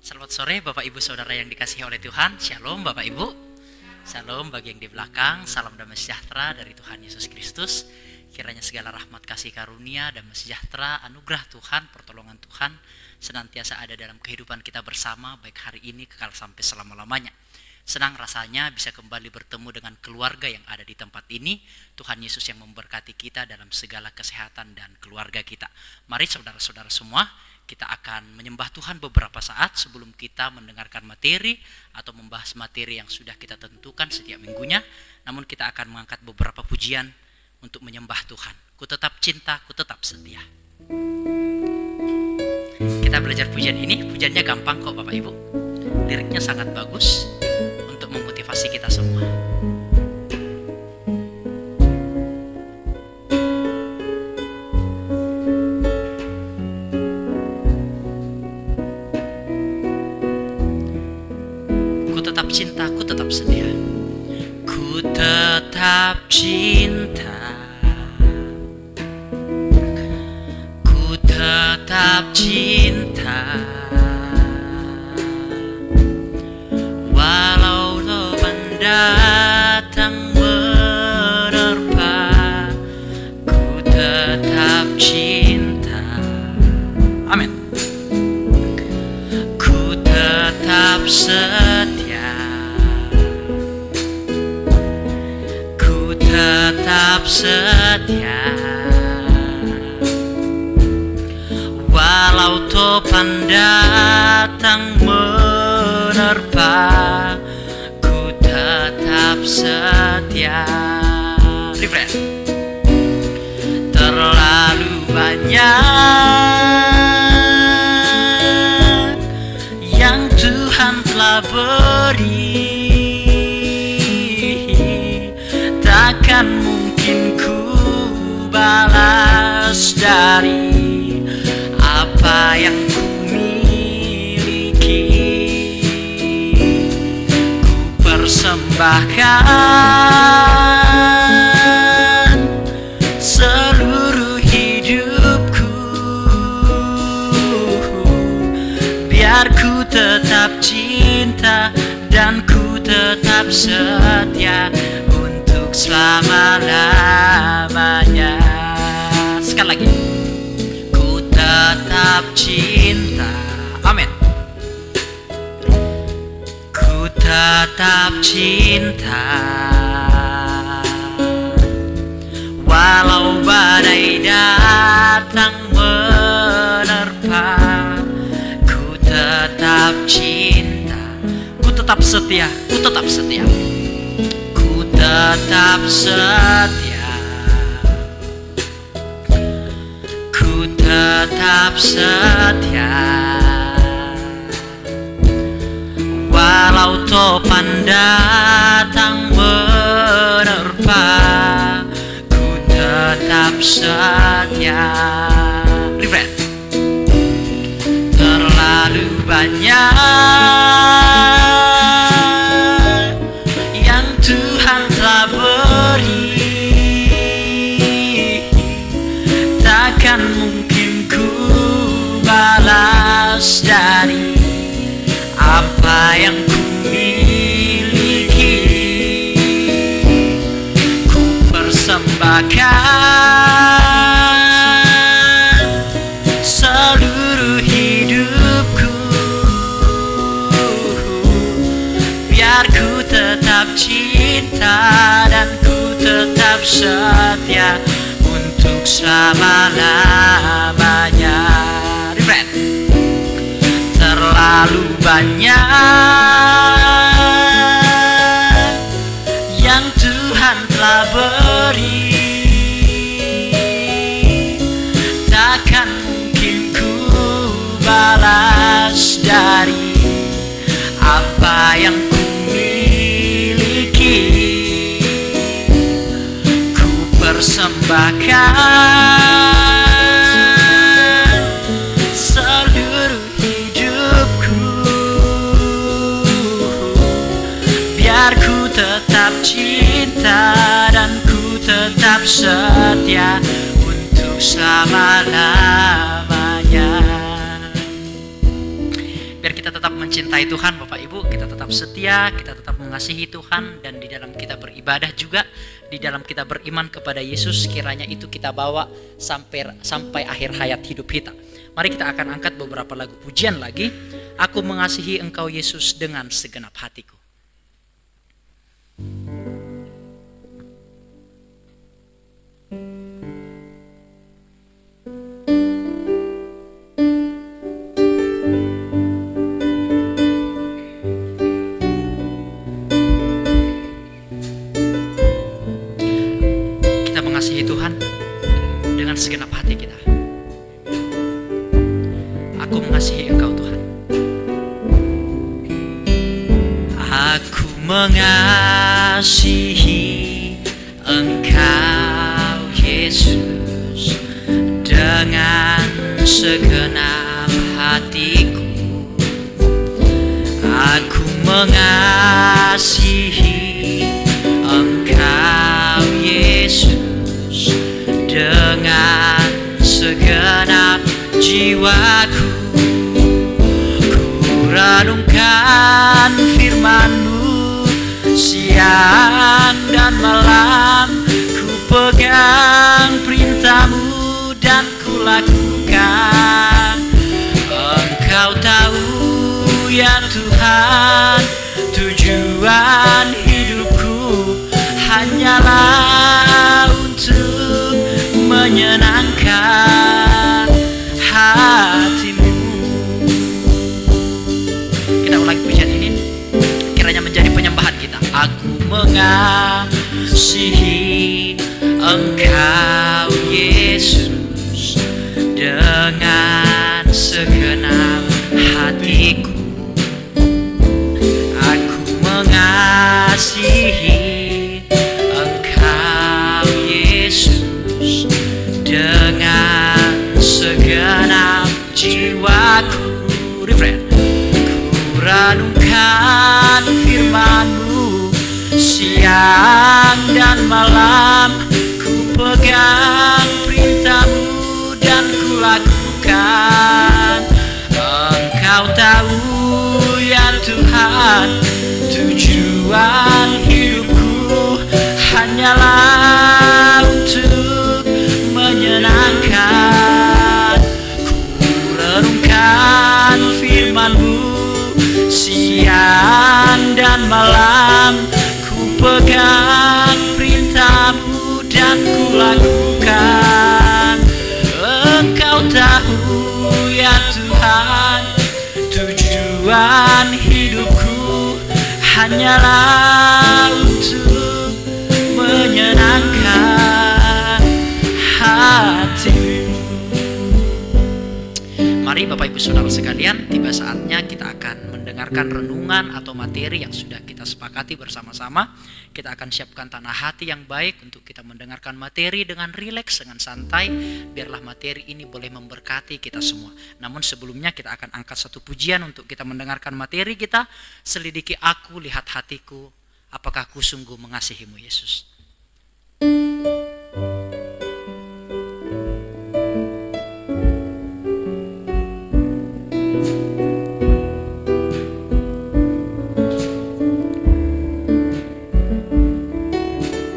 Selamat sore Bapak Ibu Saudara yang dikasihi oleh Tuhan. Shalom Bapak Ibu. Shalom bagi yang di belakang. Salam damai sejahtera dari Tuhan Yesus Kristus. Kiranya segala rahmat kasih karunia, damai sejahtera, anugerah Tuhan, pertolongan Tuhan senantiasa ada dalam kehidupan kita bersama, baik hari ini kekal sampai selama-lamanya. Senang rasanya bisa kembali bertemu dengan keluarga yang ada di tempat ini. Tuhan Yesus yang memberkati kita dalam segala kesehatan dan keluarga kita. Mari saudara-saudara semua, kita akan menyembah Tuhan beberapa saat sebelum kita mendengarkan materi atau membahas materi yang sudah kita tentukan setiap minggunya. Namun kita akan mengangkat beberapa pujian untuk menyembah Tuhan. Ku tetap cinta, ku tetap setia. Kita belajar pujian ini, pujiannya gampang kok Bapak Ibu. Liriknya sangat bagus untuk memotivasi kita semua. Cinta, ku tetap setia. Ku tetap cinta, ku tetap cinta, walau loban datang menerpa. Ku tetap cinta, amin. Ku tetap setia, tetap setia, walau topan datang menerpa. Ku tetap setia. Refresh. Terlalu banyak yang Tuhan telah beri, takkan mungkin ku balas dari apa yang ku miliki. Ku persembahkan seluruh hidupku, biar ku tetap cinta dan ku tetap setia selama-lamanya. Sekali lagi, ku tetap cinta, amin. Ku tetap cinta, walau badai datang menerpa. Ku tetap cinta, ku tetap setia, ku tetap setia, tetap setia, ku tetap setia, walau topan datang menerpa. Ku tetap setia. Refresh. Terlalu banyak yang Tuhan telah beri, takkan mungkin ku balas dari apa yang ku miliki. Ku persembahkan seluruh hidupku, biar ku tetap cinta dan ku tetap setia untuk selama-lamanya. Refresh. Terlalu banyak yang Tuhan telah beri, takkan mungkin ku balas dari apa yang ku miliki. Ku persembahkan seluruh hidupku, biar ku tetap cinta dan ku tetap setia untuk selama-lamanya. Biar kita tetap mencintai Tuhan Bapak Ibu, kita tetap setia, kita tetap mengasihi Tuhan, dan di dalam kita beribadah juga, di dalam kita beriman kepada Yesus, kiranya itu kita bawa sampai akhir hayat hidup kita. Mari kita akan angkat beberapa lagu pujian lagi. Aku mengasihi Engkau Yesus dengan segenap hatiku. Kita mengasihi Tuhan dengan segenap hati kita. Aku mengasihi Engkau Tuhan. Aku mengasihi Engkau Yesus dengan segenap hatiku. Aku mengasihi Engkau Yesus dengan segenap jiwaku. Ku renungkan firman-Mu siang dan malam, ku pegang perintah-Mu dan ku lakukan. Engkau tahu ya Tuhan, tujuan hidupku hanyalah untuk menyenangkan hati-Mu. Kita ulangi pujian ini, kiranya menjadi penyembahan kita. Aku mengasihi Engkau Yesus dengan segenap hatiku. Aku mengasihi Engkau Yesus dengan segenap jiwaku. Refrain. Ku renungkan firman-Mu siang dan malam, ku pegang perintah-Mu dan ku lakukan. Engkau tahu ya Tuhan, tujuan hidupku hanyalah untuk menyenangkan. Ku renungkan firman-Mu siang dan malam, ku pegang perintah-Mu dan ku lakukan. Engkau tahu ya Tuhan, tujuan hidupku hanyalah untuk menyenangkan hati-Mu. Mari Bapak Ibu Saudara sekalian, tiba saatnya kita akan mendengarkan renungan atau materi yang sudah kita sepakati bersama-sama. Kita akan siapkan tanah hati yang baik untuk kita mendengarkan materi dengan rileks, dengan santai. Biarlah materi ini boleh memberkati kita semua. Namun sebelumnya kita akan angkat satu pujian untuk kita mendengarkan materi kita. Selidiki aku, lihat hatiku, apakah ku sungguh mengasihi-Mu Yesus.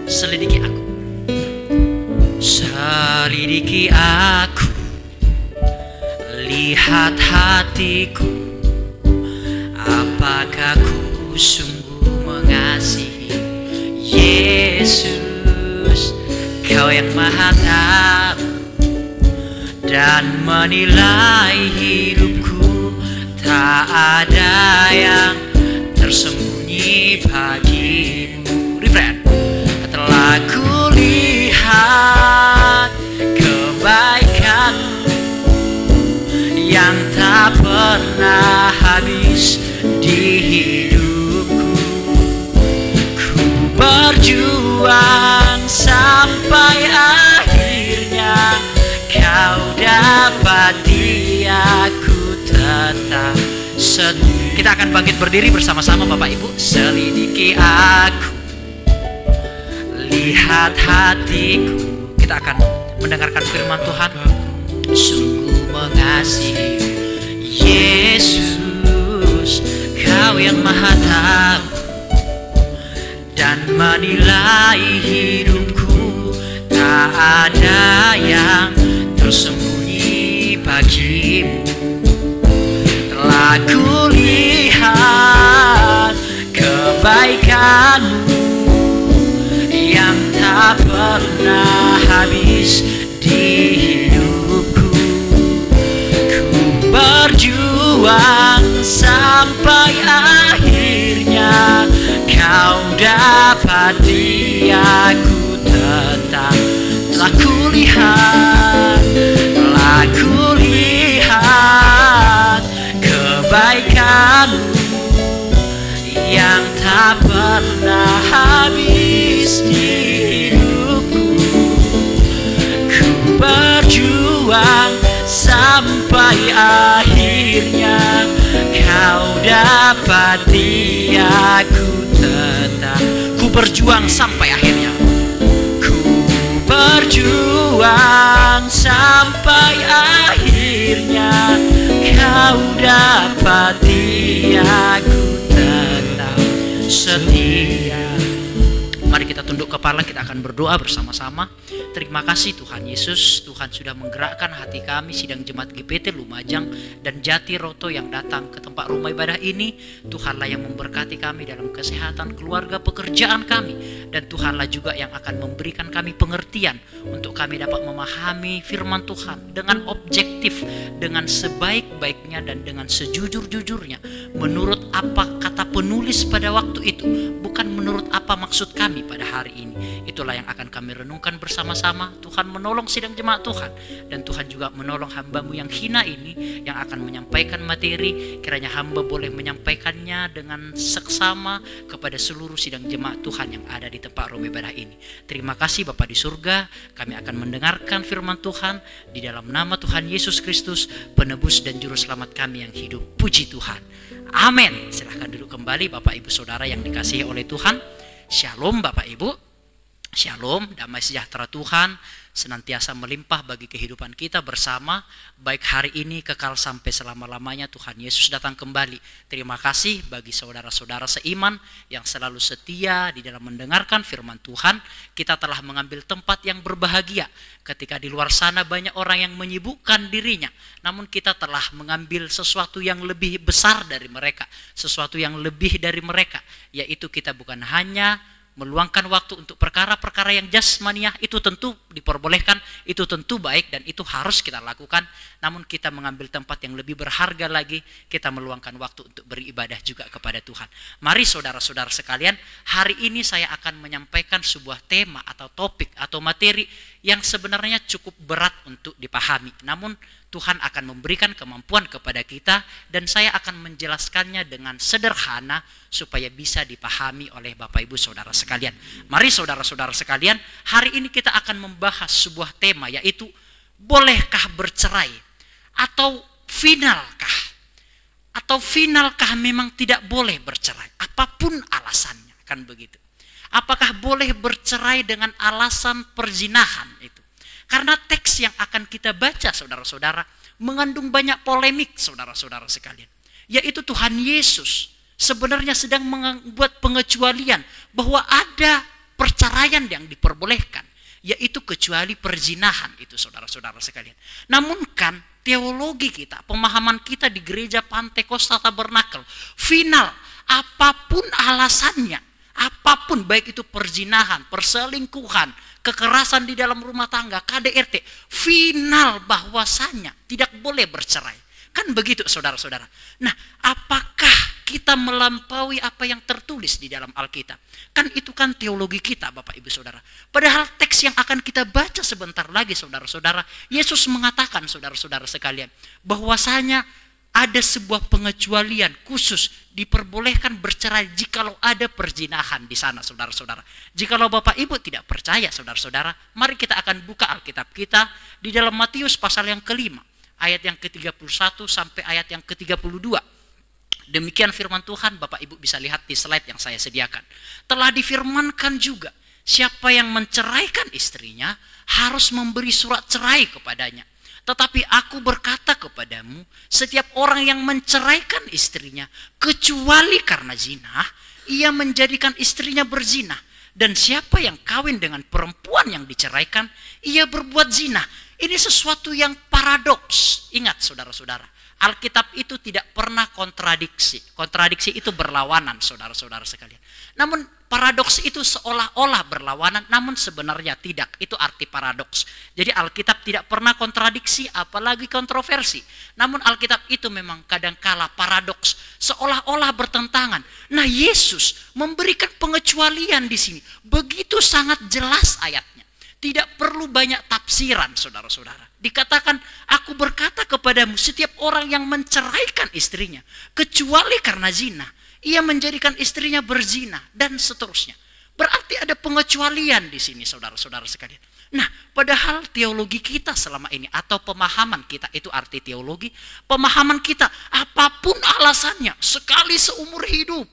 Selidiki aku, selidiki aku, lihat hatiku, apakah ku sungguh mengasihi Yesus. Kau yang Maha Tahu dan menilai hidupku, tak ada yang tersembunyi bagimu. Refrain. Telah kulihat kebaikan-Mu yang tak pernah habis di hidupku. Ku berjuang sampai akhirnya Kau dapati aku tetap setia. Kita akan bangkit berdiri bersama-sama Bapak Ibu. Selidiki aku, lihat hatiku. Kita akan mendengarkan firman Tuhan. Sungguh mengasihi Yesus Yesus, Kau yang Maha Tahu dan menilai hidupku. Tak ada yang tersembunyi bagimu. Telah kulihat kebaikanmu yang tak pernah habis di hidupku. Ku berjuang sampai akhirnya Kau dapati aku tetap. Telah kulihat kebaikanmu yang tak pernah habis di hidupku. Ku berjuang sampai akhirnya Kau dapati aku tetap. Ku berjuang sampai akhirnya. Ku berjuang sampai akhirnya Kau dapati aku tetap setia. Mari kita tunduk kepala, kita akan berdoa bersama-sama. Terima kasih Tuhan Yesus, Tuhan sudah menggerakkan hati kami sidang jemaat GPT Lumajang dan Jati Roto yang datang ke tempat rumah ibadah ini. Tuhanlah yang memberkati kami dalam kesehatan keluarga, pekerjaan kami, dan Tuhanlah juga yang akan memberikan kami pengertian untuk kami dapat memahami firman Tuhan dengan objektif, dengan sebaik-baiknya dan dengan sejujur-jujurnya, menurut apa kata penulis pada waktu itu, bukan menurut apa maksud kami pada hari ini. Itulah yang akan kami renungkan bersama-sama. Tuhan menolong sidang jemaat Tuhan, dan Tuhan juga menolong hamba-Mu yang hina ini yang akan menyampaikan materi. Kiranya hamba boleh menyampaikannya dengan seksama kepada seluruh sidang jemaat Tuhan yang ada di tempat rumah ibadah ini. Terima kasih Bapa di surga, kami akan mendengarkan firman Tuhan di dalam nama Tuhan Yesus Kristus, penebus dan juru selamat kami yang hidup. Puji Tuhan. Amin. Silahkan duduk kembali Bapak Ibu Saudara yang dikasihi oleh Tuhan. Shalom Bapak Ibu. Shalom, damai sejahtera Tuhan senantiasa melimpah bagi kehidupan kita bersama, baik hari ini kekal sampai selama-lamanya. Tuhan Yesus datang kembali. Terima kasih bagi saudara-saudara seiman yang selalu setia di dalam mendengarkan firman Tuhan. Kita telah mengambil tempat yang berbahagia ketika di luar sana banyak orang yang menyibukkan dirinya, namun kita telah mengambil sesuatu yang lebih besar dari mereka, sesuatu yang lebih dari mereka, yaitu kita bukan hanya meluangkan waktu untuk perkara-perkara yang jasmaniah. Itu tentu diperbolehkan, itu tentu baik dan itu harus kita lakukan. Namun kita mengambil tempat yang lebih berharga lagi, kita meluangkan waktu untuk beribadah juga kepada Tuhan. Mari saudara-saudara sekalian, hari ini saya akan menyampaikan sebuah tema atau topik atau materi yang sebenarnya cukup berat untuk dipahami. Namun Tuhan akan memberikan kemampuan kepada kita dan saya akan menjelaskannya dengan sederhana supaya bisa dipahami oleh Bapak Ibu Saudara sekalian. Mari saudara-saudara sekalian, hari ini kita akan membahas sebuah tema, yaitu bolehkah bercerai atau finalkah? Atau finalkah memang tidak boleh bercerai? Apapun alasannya, kan begitu. Apakah boleh bercerai dengan alasan perzinahan itu? Karena teks yang akan kita baca saudara-saudara mengandung banyak polemik saudara-saudara sekalian. Yaitu Tuhan Yesus sebenarnya sedang membuat pengecualian bahwa ada perceraian yang diperbolehkan, yaitu kecuali perzinahan itu saudara-saudara sekalian. Namun kan teologi kita, pemahaman kita di gereja Pantekosta Tabernakel, final apapun alasannya, apapun baik itu perzinahan, perselingkuhan, kekerasan di dalam rumah tangga, KDRT, final bahwasannya tidak boleh bercerai. Kan begitu saudara-saudara. Nah, apakah kita melampaui apa yang tertulis di dalam Alkitab? Kan itu kan teologi kita Bapak Ibu Saudara. Padahal teks yang akan kita baca sebentar lagi saudara-saudara, Yesus mengatakan saudara-saudara sekalian, bahwasanya ada sebuah pengecualian khusus, diperbolehkan bercerai jikalau ada perzinahan di sana saudara-saudara. Jikalau Bapak Ibu tidak percaya saudara-saudara, mari kita akan buka Alkitab kita di dalam Matius pasal yang kelima, ayat yang ke-31 sampai ayat yang ke-32. Demikian firman Tuhan, Bapak Ibu bisa lihat di slide yang saya sediakan. Telah difirmankan juga, siapa yang menceraikan istrinya harus memberi surat cerai kepadanya. Tetapi aku berkata kepadamu, setiap orang yang menceraikan istrinya, kecuali karena zina, ia menjadikan istrinya berzina. Dan siapa yang kawin dengan perempuan yang diceraikan, ia berbuat zina. Ini sesuatu yang paradoks. Ingat saudara-saudara, Alkitab itu tidak pernah kontradiksi. Kontradiksi itu berlawanan, saudara-saudara sekalian. Namun paradoks itu seolah-olah berlawanan, namun sebenarnya tidak. Itu arti paradoks. Jadi Alkitab tidak pernah kontradiksi, apalagi kontroversi. Namun Alkitab itu memang kadangkala paradoks, seolah-olah bertentangan. Nah, Yesus memberikan pengecualian di sini. Begitu sangat jelas ayatnya. Tidak perlu banyak tafsiran, saudara-saudara. Dikatakan, aku berkata kepadamu, setiap orang yang menceraikan istrinya, kecuali karena zina, ia menjadikan istrinya berzina, dan seterusnya. Berarti ada pengecualian di sini, saudara-saudara sekalian. Nah, padahal teologi kita selama ini, atau pemahaman kita, itu arti teologi, pemahaman kita, apapun alasannya, sekali seumur hidup,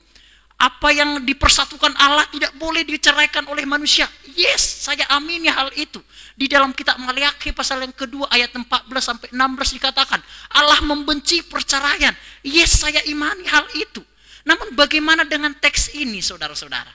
apa yang dipersatukan Allah tidak boleh diceraikan oleh manusia. Yes, saya amini hal itu. Di dalam kitab Maliaki pasal yang kedua ayat 14-16 dikatakan, Allah membenci perceraian. Yes, saya imani hal itu. Namun bagaimana dengan teks ini, saudara-saudara?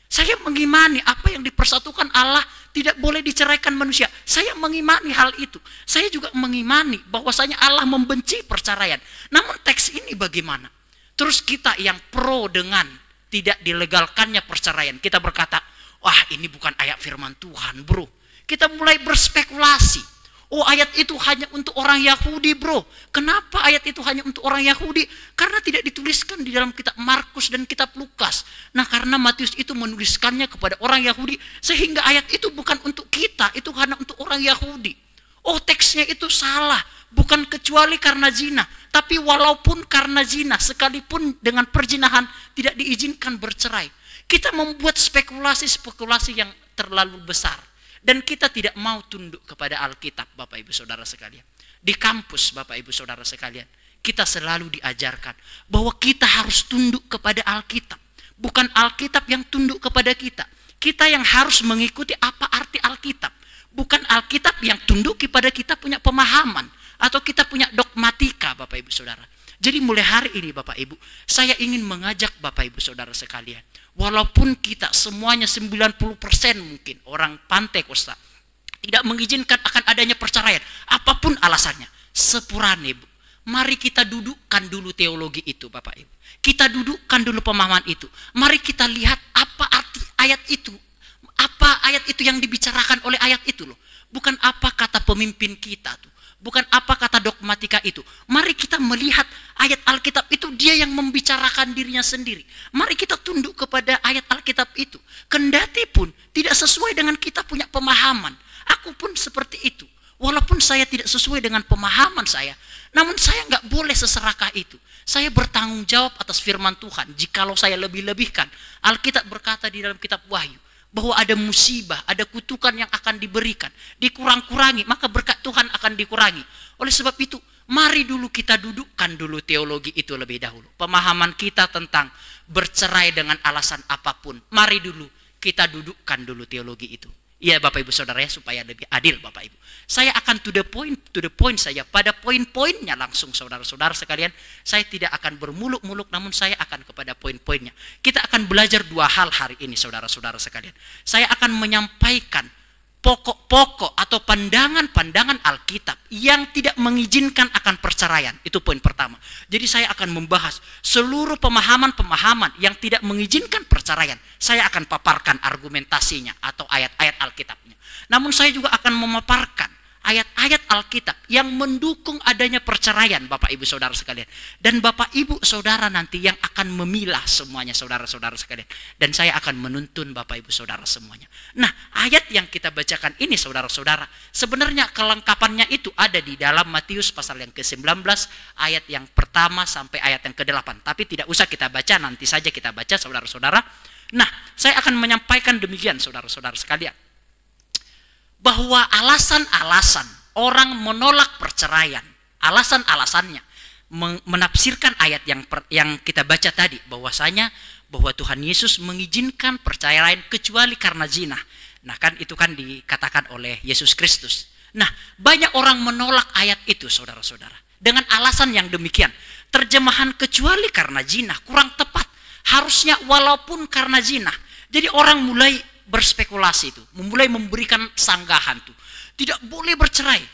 Saya mengimani apa yang dipersatukan Allah tidak boleh diceraikan manusia. Saya mengimani hal itu. Saya juga mengimani bahwasanya Allah membenci perceraian. Namun teks ini bagaimana? Terus kita yang pro dengan tidak dilegalkannya perceraian, kita berkata, wah ini bukan ayat firman Tuhan bro. Kita mulai berspekulasi. Oh, ayat itu hanya untuk orang Yahudi bro. Kenapa ayat itu hanya untuk orang Yahudi? Karena tidak dituliskan di dalam kitab Markus dan kitab Lukas. Nah, karena Matius itu menuliskannya kepada orang Yahudi, sehingga ayat itu bukan untuk kita, itu hanya untuk orang Yahudi. Oh, teksnya itu salah, bukan kecuali karena zina, tapi walaupun karena zina, sekalipun dengan perzinahan tidak diizinkan bercerai. Kita membuat spekulasi-spekulasi yang terlalu besar, dan kita tidak mau tunduk kepada Alkitab, Bapak Ibu Saudara sekalian. Di kampus, Bapak Ibu Saudara sekalian, kita selalu diajarkan bahwa kita harus tunduk kepada Alkitab, bukan Alkitab yang tunduk kepada kita. Kita yang harus mengikuti apa arti Alkitab. Bukan Alkitab yang tunduk kepada kita punya pemahaman atau kita punya dogmatika, Bapak Ibu Saudara. Jadi mulai hari ini Bapak Ibu, saya ingin mengajak Bapak Ibu Saudara sekalian, walaupun kita semuanya 90% mungkin orang Pantekosta tidak mengizinkan akan adanya perceraian, apapun alasannya, sepurane Bu, mari kita dudukkan dulu teologi itu Bapak Ibu. Kita dudukkan dulu pemahaman itu. Mari kita lihat apa arti ayat itu. Apa ayat itu yang dibicarakan oleh ayat itu loh. Bukan apa kata pemimpin kita tuh. Bukan apa kata dogmatika itu. Mari kita melihat ayat Alkitab itu dia yang membicarakan dirinya sendiri. Mari kita tunduk kepada ayat Alkitab itu. Kendati pun tidak sesuai dengan kita punya pemahaman. Aku pun seperti itu. Walaupun saya tidak sesuai dengan pemahaman saya, namun saya nggak boleh seserakah itu. Saya bertanggung jawab atas firman Tuhan. Jikalau saya lebih-lebihkan, Alkitab berkata di dalam kitab Wahyu, bahwa ada musibah, ada kutukan yang akan diberikan. Dikurang-kurangi, maka berkat Tuhan akan dikurangi. Oleh sebab itu, mari dulu kita dudukkan dulu teologi itu lebih dahulu. Pemahaman kita tentang bercerai dengan alasan apapun. Mari dulu kita dudukkan dulu teologi itu. Ya Bapak Ibu Saudara ya, supaya lebih adil Bapak Ibu. Saya akan to the point saja. Pada poin-poinnya langsung saudara-saudara sekalian. Saya tidak akan bermuluk-muluk, namun saya akan kepada poin-poinnya. Kita akan belajar dua hal hari ini saudara-saudara sekalian. Saya akan menyampaikan pokok-pokok atau pandangan-pandangan Alkitab yang tidak mengizinkan akan perceraian. Itu poin pertama. Jadi saya akan membahas seluruh pemahaman-pemahaman yang tidak mengizinkan perceraian. Saya akan paparkan argumentasinya atau ayat-ayat Alkitabnya. Namun saya juga akan memaparkan ayat-ayat Alkitab yang mendukung adanya perceraian Bapak Ibu Saudara sekalian. Dan Bapak Ibu Saudara nanti yang akan memilah semuanya saudara-saudara sekalian. Dan saya akan menuntun Bapak Ibu Saudara semuanya. Nah, ayat yang kita bacakan ini saudara-saudara, sebenarnya kelengkapannya itu ada di dalam Matius pasal yang ke-19 ayat yang pertama sampai ayat yang ke-8. Tapi tidak usah kita baca, nanti saja kita baca saudara-saudara. Nah, saya akan menyampaikan demikian saudara-saudara sekalian, bahwa alasan-alasan orang menolak perceraian, alasan-alasannya menafsirkan ayat yang kita baca tadi, bahwasanya bahwa Tuhan Yesus mengizinkan perceraian kecuali karena zina. Nah kan itu kan dikatakan oleh Yesus Kristus. Nah, banyak orang menolak ayat itu, saudara-saudara, dengan alasan yang demikian. Terjemahan kecuali karena zina kurang tepat. Harusnya walaupun karena zina. Jadi orang mulai berspekulasi itu, mulai memberikan sanggahan tuh. Tidak boleh bercerai.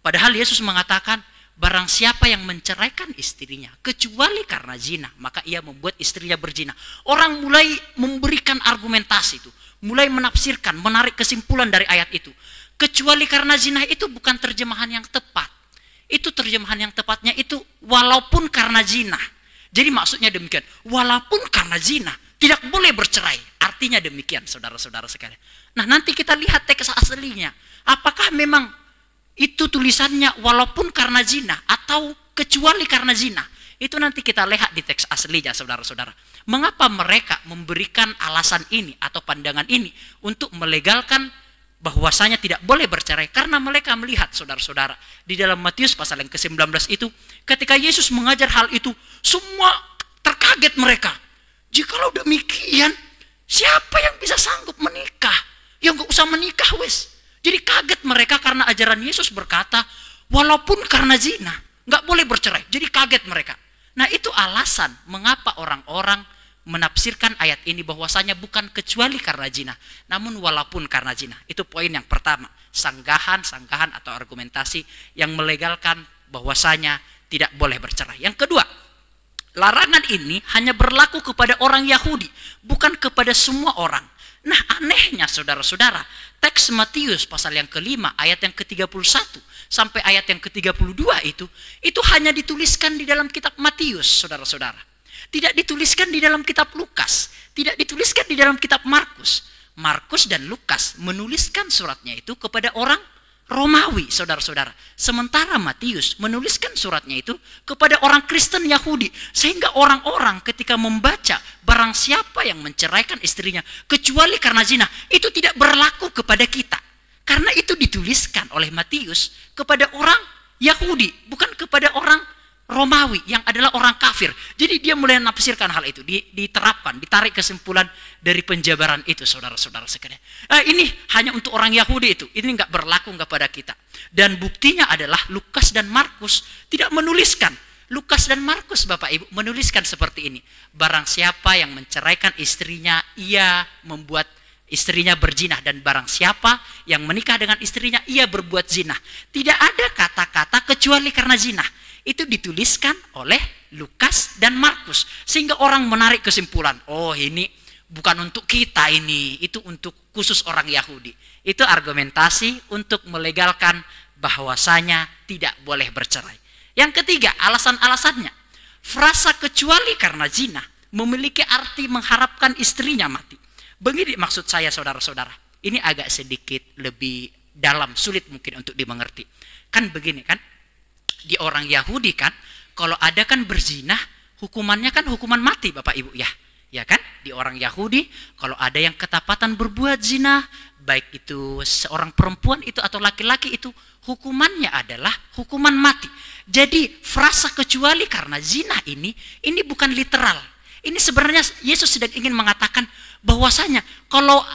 Padahal Yesus mengatakan, barang siapa yang menceraikan istrinya kecuali karena zina, maka ia membuat istrinya berzina. Orang mulai memberikan argumentasi itu, mulai menafsirkan, menarik kesimpulan dari ayat itu. Kecuali karena zina itu bukan terjemahan yang tepat. Itu terjemahan yang tepatnya itu walaupun karena zina. Jadi maksudnya demikian, walaupun karena zina tidak boleh bercerai. Artinya demikian, saudara-saudara sekalian. Nah, nanti kita lihat teks aslinya. Apakah memang itu tulisannya walaupun karena zina atau kecuali karena zina? Itu nanti kita lihat di teks aslinya, saudara-saudara. Mengapa mereka memberikan alasan ini atau pandangan ini untuk melegalkan bahwasanya tidak boleh bercerai? Karena mereka melihat, saudara-saudara, di dalam Matius pasal yang ke-19 itu, ketika Yesus mengajar hal itu, semua terkaget mereka. Jikalau demikian, siapa yang bisa sanggup menikah? Ya nggak usah menikah wes. Jadi kaget mereka karena ajaran Yesus berkata, walaupun karena zina, nggak boleh bercerai. Jadi kaget mereka. Nah, itu alasan mengapa orang-orang menafsirkan ayat ini bahwasanya bukan kecuali karena zina, namun walaupun karena zina. Itu poin yang pertama, sanggahan atau argumentasi yang melegalkan bahwasanya tidak boleh bercerai. Yang kedua, larangan ini hanya berlaku kepada orang Yahudi, bukan kepada semua orang. Nah, anehnya saudara-saudara, teks Matius pasal yang ke-5 ayat yang ke-31 sampai ayat yang ke-32 itu hanya dituliskan di dalam kitab Matius, saudara-saudara. Tidak dituliskan di dalam kitab Lukas, tidak dituliskan di dalam kitab Markus. Markus dan Lukas menuliskan suratnya itu kepada orang Romawi, saudara-saudara. Sementara Matius menuliskan suratnya itu kepada orang Kristen Yahudi. Sehingga orang-orang ketika membaca barang siapa yang menceraikan istrinya kecuali karena zina, itu tidak berlaku kepada kita. Karena itu dituliskan oleh Matius kepada orang Yahudi, bukan kepada orang Romawi yang adalah orang kafir. Jadi dia mulai menafsirkan hal itu, diterapkan, ditarik kesimpulan dari penjabaran itu, saudara-saudara sekalian. Ini hanya untuk orang Yahudi itu, ini nggak berlaku kepada kita. Dan buktinya adalah Lukas dan Markus tidak menuliskan. Lukas dan Markus, Bapak Ibu, menuliskan seperti ini. Barang siapa yang menceraikan istrinya, ia membuat istrinya berzina, dan barang siapa yang menikah dengan istrinya, ia berbuat zina. Tidak ada kata-kata kecuali karena zina. Itu dituliskan oleh Lukas dan Markus. Sehingga orang menarik kesimpulan, oh ini bukan untuk kita ini, itu untuk khusus orang Yahudi. Itu argumentasi untuk melegalkan bahwasanya tidak boleh bercerai. Yang ketiga, alasan-alasannya. Frasa kecuali karena zina memiliki arti mengharapkan istrinya mati. Begini maksud saya, saudara-saudara. Ini agak sedikit lebih dalam, sulit mungkin untuk dimengerti. Kan begini kan, di orang Yahudi kan, kalau ada kan berzina, hukumannya kan hukuman mati, Bapak Ibu ya. Ya kan? Di orang Yahudi, kalau ada yang ketapatan berbuat zina, baik itu seorang perempuan itu atau laki-laki itu, hukumannya adalah hukuman mati. Jadi frasa kecuali karena zina ini bukan literal. Ini sebenarnya Yesus sedang ingin mengatakan bahwasanya kalau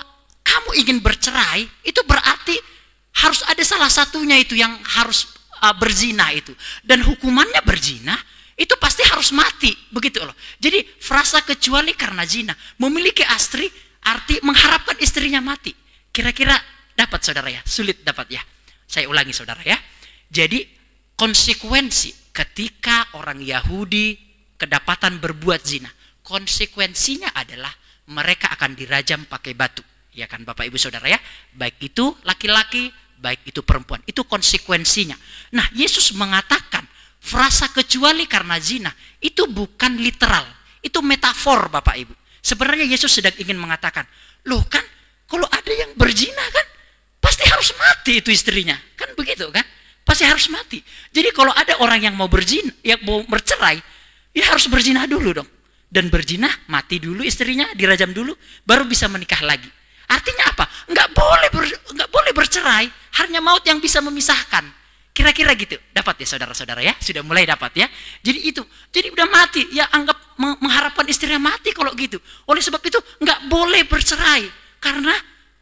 kamu ingin bercerai, itu berarti harus ada salah satunya itu yang harus berzina itu, dan hukumannya berzina itu pasti harus mati, begitu loh. Jadi frasa kecuali karena zina memiliki arti mengharapkan istrinya mati. Kira-kira dapat, saudara ya? Sulit dapat ya? Saya ulangi, saudara ya. Jadi konsekuensi ketika orang Yahudi kedapatan berbuat zina, konsekuensinya adalah mereka akan dirajam pakai batu, ya kan Bapak Ibu saudara ya? Baik itu laki-laki, baik itu perempuan, itu konsekuensinya. Nah, Yesus mengatakan frasa kecuali karena zina itu bukan literal, itu metafor, Bapak Ibu. Sebenarnya Yesus sedang ingin mengatakan, loh kan kalau ada yang berzina kan pasti harus mati itu istrinya, kan begitu kan? Pasti harus mati. Jadi kalau ada orang yang mau berzina, yang mau bercerai, ya harus berzina dulu dong. Dan berzina, mati dulu istrinya, dirajam dulu, baru bisa menikah lagi. Artinya apa? Nggak boleh bercerai, hanya maut yang bisa memisahkan. Kira-kira gitu. Dapat ya saudara-saudara ya? Sudah mulai dapat ya? Jadi itu. Jadi udah mati, ya anggap mengharapkan istrinya mati kalau gitu. Oleh sebab itu nggak boleh bercerai. Karena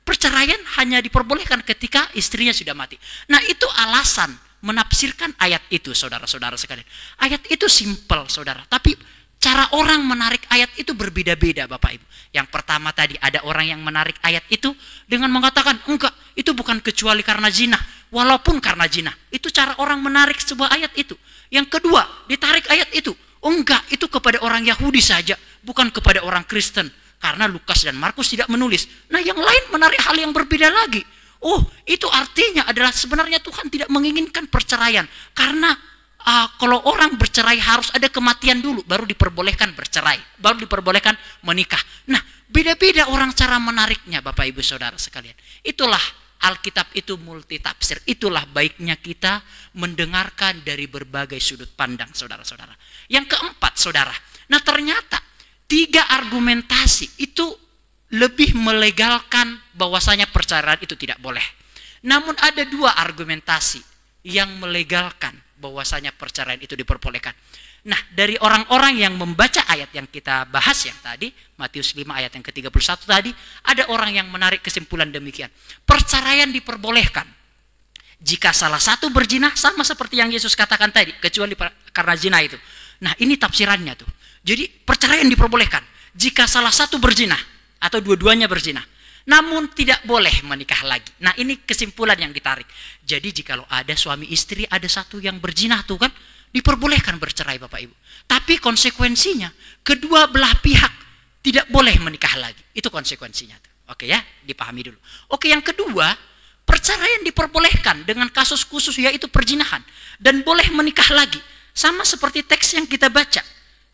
perceraian hanya diperbolehkan ketika istrinya sudah mati. Nah, itu alasan menafsirkan ayat itu, saudara-saudara sekalian. Ayat itu simpel, saudara. Tapi cara orang menarik ayat itu berbeda-beda, Bapak Ibu. Yang pertama tadi, ada orang yang menarik ayat itu dengan mengatakan, enggak, itu bukan kecuali karena zina. Walaupun karena zina. Itu cara orang menarik sebuah ayat itu. Yang kedua, ditarik ayat itu. Oh enggak, itu kepada orang Yahudi saja, bukan kepada orang Kristen. Karena Lukas dan Markus tidak menulis. Nah, yang lain menarik hal yang berbeda lagi. Oh, itu artinya adalah sebenarnya Tuhan tidak menginginkan perceraian. Karena kalau orang bercerai harus ada kematian dulu, baru diperbolehkan bercerai, baru diperbolehkan menikah. Nah, beda-beda orang cara menariknya, Bapak Ibu Saudara sekalian. Itulah Alkitab itu multitafsir. Itulah baiknya kita mendengarkan dari berbagai sudut pandang, saudara-saudara. Yang keempat, saudara. Nah, ternyata 3 argumentasi itu lebih melegalkan bahwasanya perceraian itu tidak boleh. Namun ada 2 argumentasi yang melegalkan bahwasanya perceraian itu diperbolehkan. Nah, dari orang-orang yang membaca ayat yang kita bahas yang tadi, Matius 5 ayat yang ke-31 tadi, ada orang yang menarik kesimpulan demikian. Perceraian diperbolehkan jika salah satu berzina, sama seperti yang Yesus katakan tadi, kecuali karena zina itu. Nah, ini tafsirannya tuh. Jadi perceraian diperbolehkan jika salah satu berzina atau dua-duanya berzina. Namun tidak boleh menikah lagi. Nah, ini kesimpulan yang ditarik. Jadi jikalau ada suami istri, ada satu yang berzina tuh kan, diperbolehkan bercerai, Bapak Ibu. Tapi konsekuensinya kedua belah pihak tidak boleh menikah lagi. Itu konsekuensinya tuh. Oke ya, dipahami dulu. Oke, yang kedua, perceraian diperbolehkan dengan kasus khusus yaitu perzinahan dan boleh menikah lagi. Sama seperti teks yang kita baca.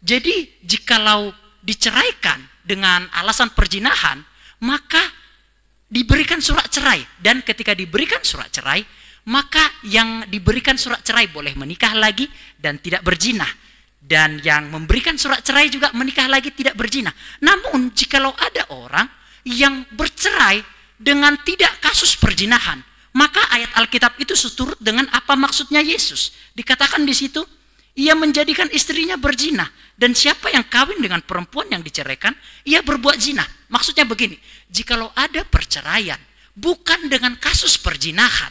Jadi jikalau diceraikan dengan alasan perzinahan, maka diberikan surat cerai. Dan ketika diberikan surat cerai, maka yang diberikan surat cerai boleh menikah lagi dan tidak berzina. Dan yang memberikan surat cerai juga menikah lagi tidak berzina. Namun jikalau ada orang yang bercerai dengan tidak kasus perzinahan, maka ayat Alkitab itu seturut dengan apa maksudnya Yesus. Dikatakan di situ, ia menjadikan istrinya berzina. Dan siapa yang kawin dengan perempuan yang diceraikan, ia berbuat zina. Maksudnya begini, jikalau ada perceraian bukan dengan kasus perzinahan,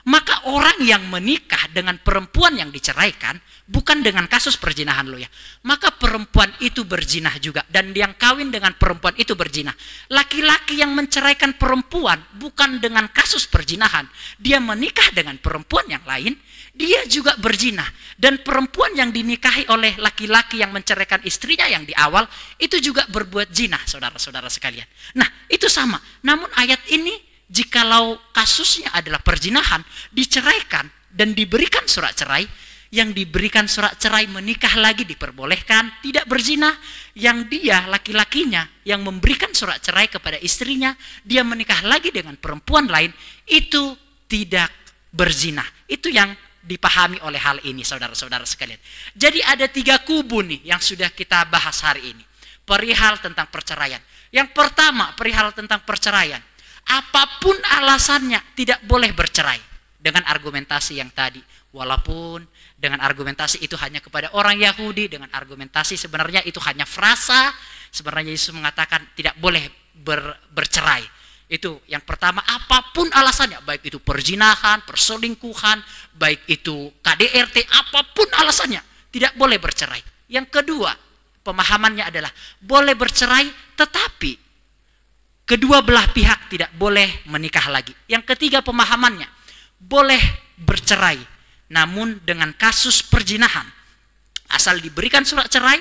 maka orang yang menikah dengan perempuan yang diceraikan bukan dengan kasus perzinahan lo ya, maka perempuan itu berzina juga. Dan yang kawin dengan perempuan itu berzina. Laki-laki yang menceraikan perempuan bukan dengan kasus perzinahan, dia menikah dengan perempuan yang lain, dia juga berzina. Dan perempuan yang dinikahi oleh laki-laki yang menceraikan istrinya yang di awal, itu juga berbuat zina, saudara-saudara sekalian. Nah, itu sama. Namun ayat ini, jikalau kasusnya adalah perzinahan, diceraikan dan diberikan surat cerai, yang diberikan surat cerai menikah lagi diperbolehkan, tidak berzina. Yang dia, laki-lakinya, yang memberikan surat cerai kepada istrinya, dia menikah lagi dengan perempuan lain, itu tidak berzina. Itu yang dipahami oleh hal ini, saudara-saudara sekalian. Jadi ada 3 kubu nih yang sudah kita bahas hari ini. Perihal tentang perceraian. Yang pertama, perihal tentang perceraian. Apapun alasannya tidak boleh bercerai. Dengan argumentasi yang tadi. Walaupun dengan argumentasi itu hanya kepada orang Yahudi. Dengan argumentasi sebenarnya itu hanya frasa. Sebenarnya Yesus mengatakan tidak boleh bercerai. Itu yang pertama, apapun alasannya, baik itu perzinahan, perselingkuhan, baik itu KDRT, apapun alasannya, tidak boleh bercerai. Yang kedua, pemahamannya adalah boleh bercerai, tetapi kedua belah pihak tidak boleh menikah lagi. Yang ketiga pemahamannya, boleh bercerai, namun dengan kasus perzinahan, asal diberikan surat cerai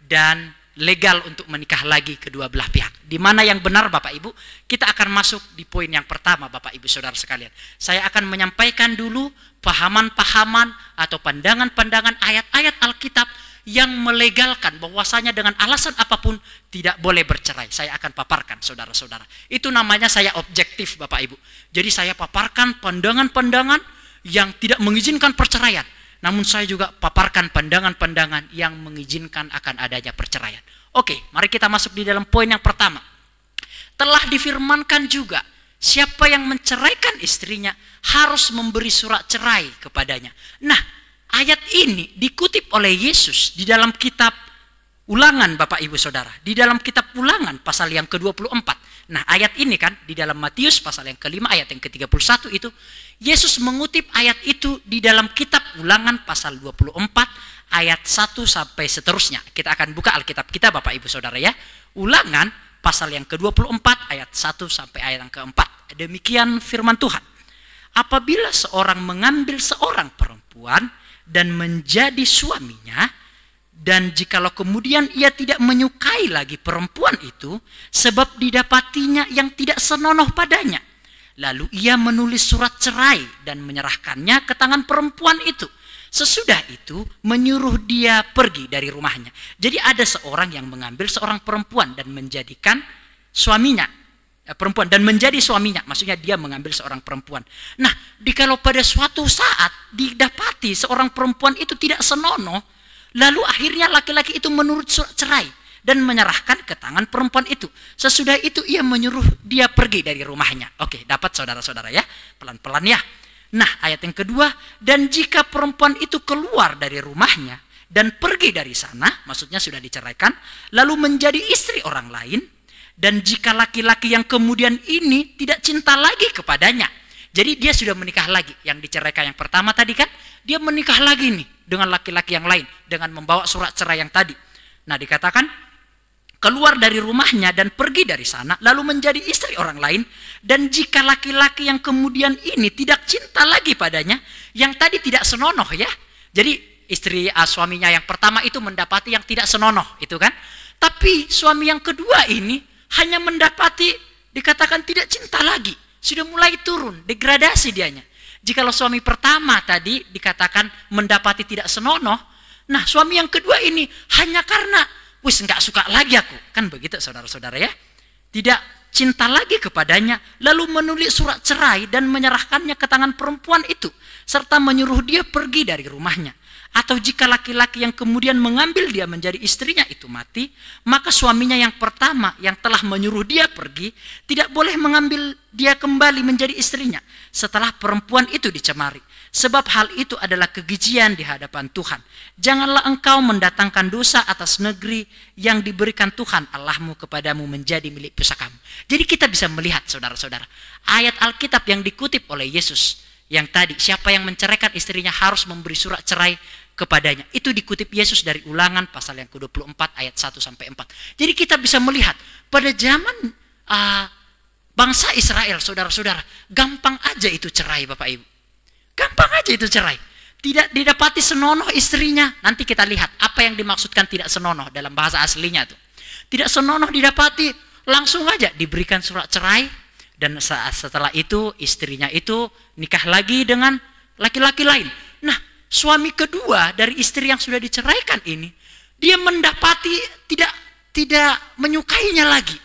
dan legal untuk menikah lagi kedua belah pihak. Di mana yang benar, Bapak Ibu? Kita akan masuk di poin yang pertama, Bapak Ibu Saudara sekalian. Saya akan menyampaikan dulu pahaman-pahaman atau pandangan-pandangan ayat-ayat Alkitab yang melegalkan bahwasanya dengan alasan apapun tidak boleh bercerai. Saya akan paparkan, saudara-saudara. Itu namanya saya objektif, Bapak Ibu. Jadi saya paparkan pandangan-pandangan yang tidak mengizinkan perceraian. Namun saya juga paparkan pandangan-pandangan yang mengizinkan akan adanya perceraian. Oke, mari kita masuk di dalam poin yang pertama. Telah difirmankan juga, siapa yang menceraikan istrinya harus memberi surat cerai kepadanya. Nah, ayat ini dikutip oleh Yesus di dalam kitab Ulangan Bapak Ibu Saudara, di dalam kitab Ulangan pasal yang ke-24. Nah, ayat ini kan di dalam Matius pasal yang ke-5 ayat yang ke-31 itu Yesus mengutip ayat itu di dalam kitab Ulangan pasal 24 ayat 1 sampai seterusnya. Kita akan buka Alkitab kita Bapak Ibu Saudara ya. Ulangan pasal yang ke-24 ayat 1 sampai ayat yang ke-4. Demikian firman Tuhan. Apabila seorang mengambil seorang perempuan dan menjadi suaminya, dan jikalau kemudian ia tidak menyukai lagi perempuan itu, sebab didapatinya yang tidak senonoh padanya, lalu ia menulis surat cerai dan menyerahkannya ke tangan perempuan itu. Sesudah itu menyuruh dia pergi dari rumahnya. Jadi ada seorang yang mengambil seorang perempuan dan menjadikan suaminya, perempuan dan menjadi suaminya, maksudnya dia mengambil seorang perempuan. Nah, jikalau pada suatu saat didapati seorang perempuan itu tidak senonoh, lalu akhirnya laki-laki itu menurut surat cerai dan menyerahkan ke tangan perempuan itu. Sesudah itu ia menyuruh dia pergi dari rumahnya. Oke, dapat saudara-saudara ya, pelan-pelan ya. Nah, ayat yang kedua, dan jika perempuan itu keluar dari rumahnya dan pergi dari sana, maksudnya sudah diceraikan, lalu menjadi istri orang lain, dan jika laki-laki yang kemudian ini tidak cinta lagi kepadanya, jadi dia sudah menikah lagi, yang diceraikan yang pertama tadi kan, dia menikah lagi nih dengan laki-laki yang lain, dengan membawa surat cerai yang tadi. Nah, dikatakan keluar dari rumahnya dan pergi dari sana, lalu menjadi istri orang lain, dan jika laki-laki yang kemudian ini tidak cinta lagi padanya, yang tadi tidak senonoh ya, jadi istri suaminya yang pertama itu mendapati yang tidak senonoh, itu kan, tapi suami yang kedua ini hanya mendapati dikatakan tidak cinta lagi, sudah mulai turun, degradasi dianya. Jikalau suami pertama tadi dikatakan mendapati tidak senonoh, nah suami yang kedua ini hanya karena wis nggak suka lagi aku, kan begitu saudara-saudara ya, tidak cinta lagi kepadanya, lalu menulis surat cerai dan menyerahkannya ke tangan perempuan itu, serta menyuruh dia pergi dari rumahnya. Atau jika laki-laki yang kemudian mengambil dia menjadi istrinya itu mati, maka suaminya yang pertama yang telah menyuruh dia pergi tidak boleh mengambil dia kembali menjadi istrinya setelah perempuan itu dicemari. Sebab hal itu adalah kekejian di hadapan Tuhan. Janganlah engkau mendatangkan dosa atas negeri yang diberikan Tuhan Allahmu kepadamu menjadi milik pusakamu. Jadi kita bisa melihat saudara-saudara, ayat Alkitab yang dikutip oleh Yesus yang tadi, siapa yang menceraikan istrinya harus memberi surat cerai kepadanya. Itu dikutip Yesus dari Ulangan pasal yang ke-24 ayat 1 sampai 4. Jadi kita bisa melihat pada zaman bangsa Israel, saudara-saudara, gampang aja itu cerai Bapak Ibu. Gampang aja itu cerai. Tidak didapati senonoh istrinya. Nanti kita lihat apa yang dimaksudkan tidak senonoh dalam bahasa aslinya tuh. Tidak senonoh didapati, langsung aja diberikan surat cerai, dan setelah itu istrinya itu nikah lagi dengan laki-laki lain. Nah, suami kedua dari istri yang sudah diceraikan ini, dia mendapati tidak menyukainya lagi,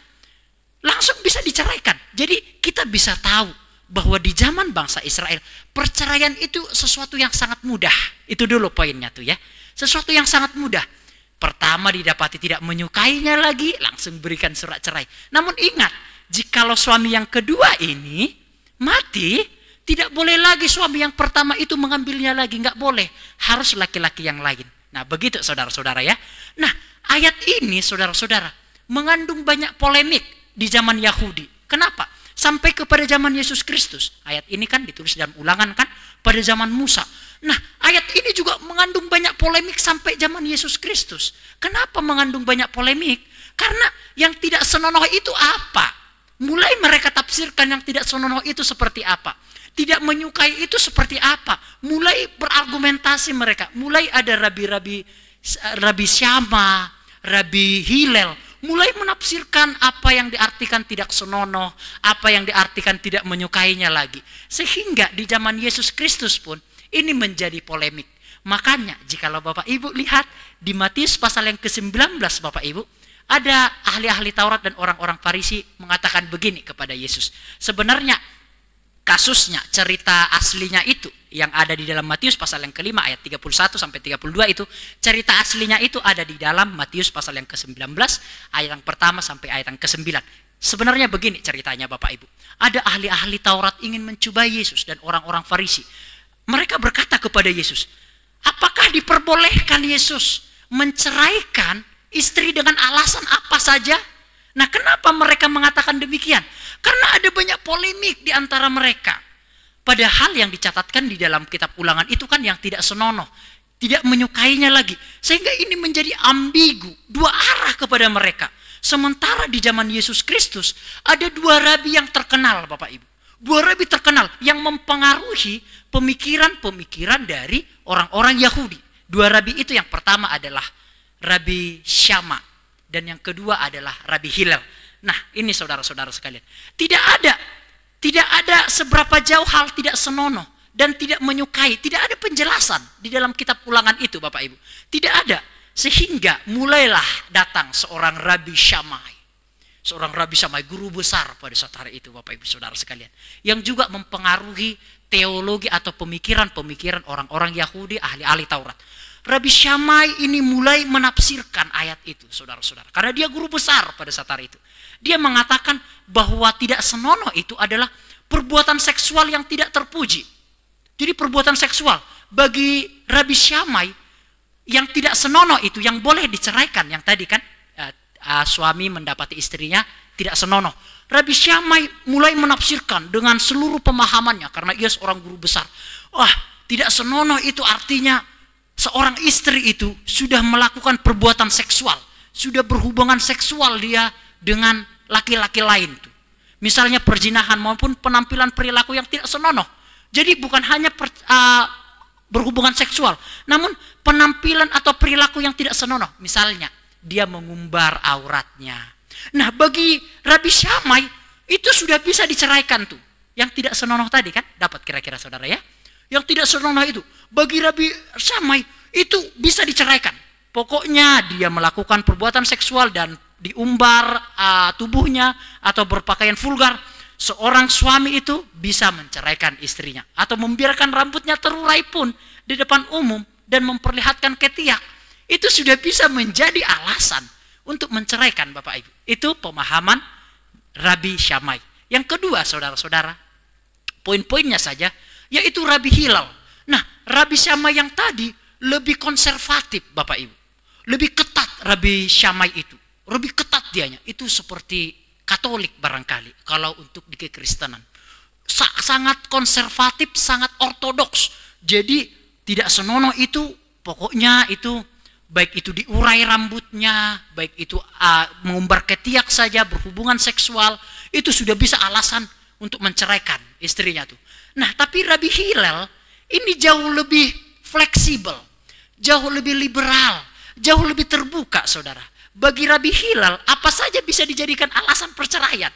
langsung bisa diceraikan. Jadi kita bisa tahu bahwa di zaman bangsa Israel perceraian itu sesuatu yang sangat mudah. Itu dulu poinnya tuh ya, sesuatu yang sangat mudah. Pertama didapati tidak menyukainya lagi, langsung berikan surat cerai. Namun ingat, jikalau suami yang kedua ini mati, tidak boleh lagi suami yang pertama itu mengambilnya lagi, nggak boleh, harus laki-laki yang lain. Nah begitu saudara-saudara ya. Nah ayat ini saudara-saudara mengandung banyak polemik di zaman Yahudi. Kenapa? Sampai kepada zaman Yesus Kristus. Ayat ini kan ditulis dalam Ulangan kan pada zaman Musa. Nah ayat ini juga mengandung banyak polemik sampai zaman Yesus Kristus. Kenapa mengandung banyak polemik? Karena yang tidak senonoh itu apa? Mulai mereka tafsirkan yang tidak senonoh itu seperti apa, tidak menyukai itu seperti apa. Mulai berargumentasi mereka. Mulai ada Rabi Syama, Rabi Hillel, mulai menafsirkan apa yang diartikan tidak senonoh, apa yang diartikan tidak menyukainya lagi. Sehingga di zaman Yesus Kristus pun ini menjadi polemik. Makanya jikalau Bapak Ibu lihat di Matius pasal yang ke-19 Bapak Ibu, ada ahli-ahli Taurat dan orang-orang Farisi mengatakan begini kepada Yesus. Sebenarnya kasusnya, cerita aslinya itu yang ada di dalam Matius pasal yang ke-5 ayat 31 sampai 32 itu, cerita aslinya itu ada di dalam Matius pasal yang ke-19 ayat yang pertama sampai ayat yang ke-9. Sebenarnya begini ceritanya Bapak Ibu. Ada ahli-ahli Taurat ingin mencobai Yesus dan orang-orang Farisi. Mereka berkata kepada Yesus, apakah diperbolehkan Yesus menceraikan istri dengan alasan apa saja. Nah, kenapa mereka mengatakan demikian? Karena ada banyak polemik di antara mereka. Padahal yang dicatatkan di dalam kitab Ulangan itu kan yang tidak senonoh, tidak menyukainya lagi. Sehingga ini menjadi ambigu, dua arah kepada mereka. Sementara di zaman Yesus Kristus ada dua rabi yang terkenal, Bapak Ibu. Dua rabi terkenal yang mempengaruhi pemikiran-pemikiran dari orang-orang Yahudi. Dua rabi itu yang pertama adalah Rabi Syama dan yang kedua adalah Rabi Hillel. Nah, ini saudara-saudara sekalian. Tidak ada seberapa jauh hal tidak senonoh dan tidak menyukai. Tidak ada penjelasan di dalam kitab Ulangan itu, Bapak Ibu. Tidak ada. Sehingga mulailah datang seorang Rabi Syamai. Seorang Rabi Syamai, guru besar pada saat hari itu, Bapak Ibu saudara sekalian. Yang juga mempengaruhi teologi atau pemikiran-pemikiran orang-orang Yahudi, ahli-ahli Taurat. Rabi Syamai ini mulai menafsirkan ayat itu, saudara-saudara. Karena dia guru besar pada saat hari itu. Dia mengatakan bahwa tidak senonoh itu adalah perbuatan seksual yang tidak terpuji. Jadi perbuatan seksual bagi Rabi Syamai yang tidak senonoh itu, yang boleh diceraikan. Yang tadi kan suami mendapati istrinya tidak senonoh. Rabi Syamai mulai menafsirkan dengan seluruh pemahamannya karena ia seorang guru besar. Wah, tidak senonoh itu artinya seorang istri itu sudah melakukan perbuatan seksual, sudah berhubungan seksual dia dengan laki-laki lain tuh. Misalnya perzinahan maupun penampilan perilaku yang tidak senonoh. Jadi bukan hanya berhubungan seksual, namun penampilan atau perilaku yang tidak senonoh. Misalnya dia mengumbar auratnya. Nah, bagi Rabi Syamai itu sudah bisa diceraikan tuh. Yang tidak senonoh tadi kan, dapat kira-kira saudara ya. Yang tidak senonoh itu, bagi Rabi Syamai itu bisa diceraikan. Pokoknya dia melakukan perbuatan seksual dan diumbar tubuhnya atau berpakaian vulgar. Seorang suami itu bisa menceraikan istrinya atau membiarkan rambutnya terurai pun di depan umum dan memperlihatkan ketiak. Itu sudah bisa menjadi alasan untuk menceraikan, Bapak Ibu. Itu pemahaman Rabi Syamai. Yang kedua, saudara-saudara, poin-poinnya saja, yaitu Rabi Hillel. Nah, Rabi Syamai yang tadi lebih konservatif, Bapak Ibu. Lebih ketat Rabi Syamai itu. Lebih ketat dianya. Itu seperti Katolik barangkali, kalau untuk di kekristenan. Sangat konservatif, sangat ortodoks. Jadi tidak senonoh itu, pokoknya itu baik itu diurai rambutnya, baik itu mengumbar ketiak saja, berhubungan seksual, itu sudah bisa alasan untuk menceraikan istrinya tuh. Nah, tapi Rabi Hillel ini jauh lebih fleksibel, jauh lebih liberal, jauh lebih terbuka, saudara. Bagi Rabi Hillel apa saja bisa dijadikan alasan perceraian.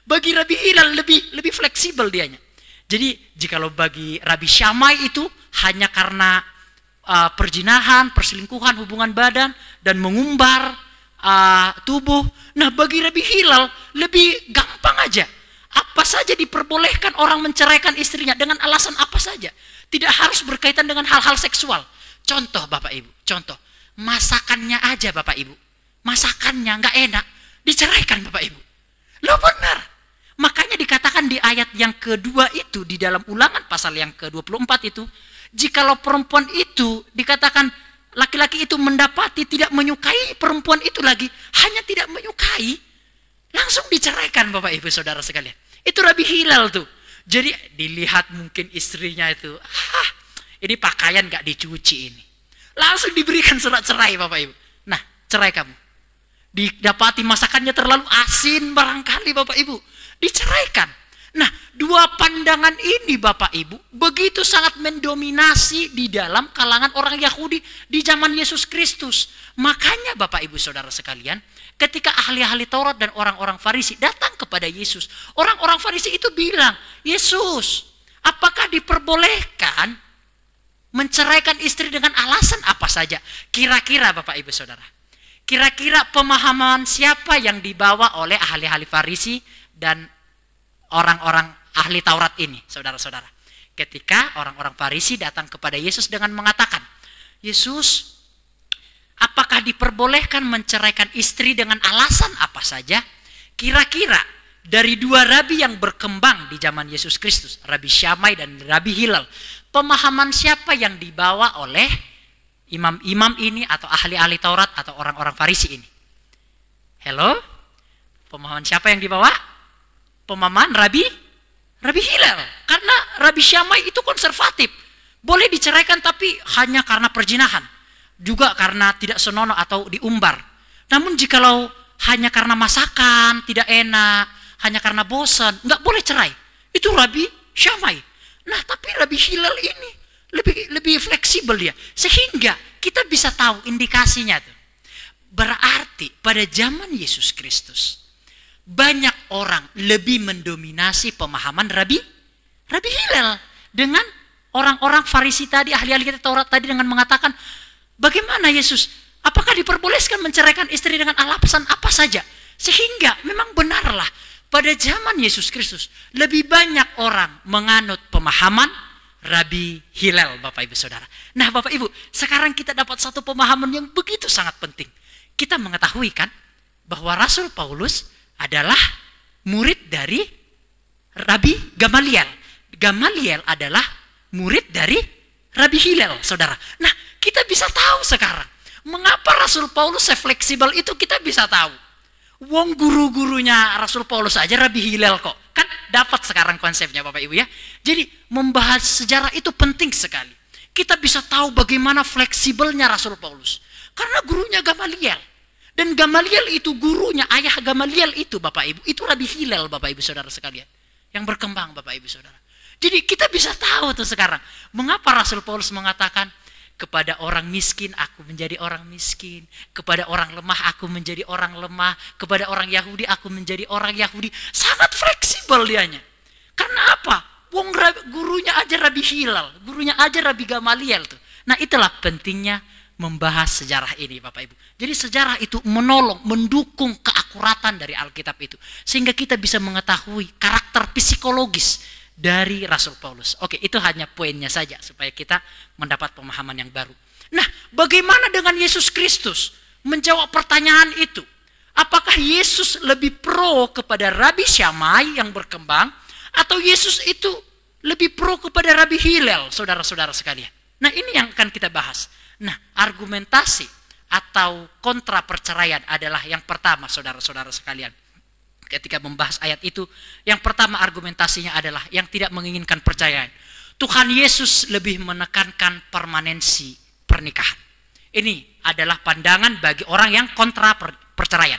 Bagi Rabi Hillel lebih fleksibel dianya. Jadi jikalau bagi Rabi Syamai itu hanya karena perzinahan, perselingkuhan, hubungan badan dan mengumbar tubuh. Nah, bagi Rabi Hillel lebih gampang aja. Apa saja diperbolehkan orang menceraikan istrinya dengan alasan apa saja. Tidak harus berkaitan dengan hal-hal seksual. Contoh Bapak Ibu, contoh masakannya aja Bapak Ibu. Masakannya nggak enak, diceraikan Bapak Ibu. Loh, benar. Makanya dikatakan di ayat yang kedua itu di dalam Ulangan pasal yang ke-24 itu, jikalau perempuan itu dikatakan laki-laki itu mendapati tidak menyukai perempuan itu lagi, hanya tidak menyukai, langsung diceraikan Bapak Ibu saudara sekalian. Itu Rabi Hillel tuh. Jadi dilihat mungkin istrinya itu, ini pakaian nggak dicuci ini. Langsung diberikan surat cerai Bapak Ibu. Nah, cerai kamu. Didapati masakannya terlalu asin barangkali Bapak Ibu, diceraikan. Nah, dua pandangan ini Bapak Ibu begitu sangat mendominasi di dalam kalangan orang Yahudi di zaman Yesus Kristus. Makanya Bapak Ibu saudara sekalian, ketika ahli-ahli Taurat dan orang-orang Farisi datang kepada Yesus, orang-orang Farisi itu bilang, Yesus, apakah diperbolehkan menceraikan istri dengan alasan apa saja? Kira-kira Bapak Ibu saudara, kira-kira pemahaman siapa yang dibawa oleh ahli-ahli Farisi dan orang-orang ahli Taurat ini, saudara-saudara? Ketika orang-orang Farisi datang kepada Yesus dengan mengatakan, Yesus, apakah diperbolehkan menceraikan istri dengan alasan apa saja? Kira-kira dari dua rabi yang berkembang di zaman Yesus Kristus, Rabi Syamai dan Rabi Hillel, pemahaman siapa yang dibawa oleh imam-imam ini atau ahli-ahli Taurat atau orang-orang Farisi ini? Halo? Pemahaman siapa yang dibawa? Pemahaman Rabi Hillel. Karena Rabi Syamai itu konservatif. Boleh diceraikan tapi hanya karena perzinahan. Juga karena tidak senonoh atau diumbar. Namun jikalau hanya karena masakan, tidak enak, hanya karena bosan, nggak boleh cerai. Itu Rabi Syamai. Nah, tapi Rabi Hillel ini lebih fleksibel dia. Sehingga kita bisa tahu indikasinya tuh. Berarti pada zaman Yesus Kristus, banyak orang lebih mendominasi pemahaman Rabi Hillel dengan orang-orang Farisi tadi, ahli-ahli Taurat tadi dengan mengatakan, bagaimana Yesus? Apakah diperbolehkan menceraikan istri dengan alasan apa saja? Sehingga memang benarlah pada zaman Yesus Kristus lebih banyak orang menganut pemahaman Rabi Hillel, Bapak Ibu Saudara. Nah, Bapak Ibu, sekarang kita dapat satu pemahaman yang begitu sangat penting. Kita mengetahui kan bahwa Rasul Paulus adalah murid dari Rabi Gamaliel. Gamaliel adalah murid dari Rabi Hillel, Saudara. Nah, kita bisa tahu sekarang mengapa Rasul Paulus fleksibel itu, kita bisa tahu. Wong guru-gurunya Rasul Paulus aja Rabi Hillel kok. Kan dapat sekarang konsepnya Bapak Ibu ya. Jadi membahas sejarah itu penting sekali. Kita bisa tahu bagaimana fleksibelnya Rasul Paulus. Karena gurunya Gamaliel. Dan Gamaliel itu gurunya, ayah Gamaliel itu Bapak Ibu. Itu Rabi Hillel Bapak Ibu Saudara sekalian. Yang berkembang Bapak Ibu Saudara. Jadi kita bisa tahu tuh sekarang. Mengapa Rasul Paulus mengatakan, kepada orang miskin aku menjadi orang miskin, kepada orang lemah aku menjadi orang lemah, kepada orang Yahudi aku menjadi orang Yahudi. Sangat fleksibel dianya. Karena apa? Wong gurunya aja Rabi Hillel, gurunya aja Rabi Gamaliel tuh. Nah, itulah pentingnya membahas sejarah ini Bapak Ibu. Jadi sejarah itu menolong, mendukung keakuratan dari Alkitab itu. Sehingga kita bisa mengetahui karakter psikologis dari Rasul Paulus. Oke, itu hanya poinnya saja supaya kita mendapat pemahaman yang baru. Nah, bagaimana dengan Yesus Kristus? Menjawab pertanyaan itu. Apakah Yesus lebih pro kepada Rabi Syamai yang berkembang, atau Yesus itu lebih pro kepada Rabi Hillel, saudara-saudara sekalian? Nah, ini yang akan kita bahas. Nah, argumentasi atau kontra perceraian adalah yang pertama, saudara-saudara sekalian. Ketika membahas ayat itu, yang pertama argumentasinya adalah yang tidak menginginkan perceraian. Tuhan Yesus lebih menekankan permanensi pernikahan. Ini adalah pandangan bagi orang yang kontra perceraian.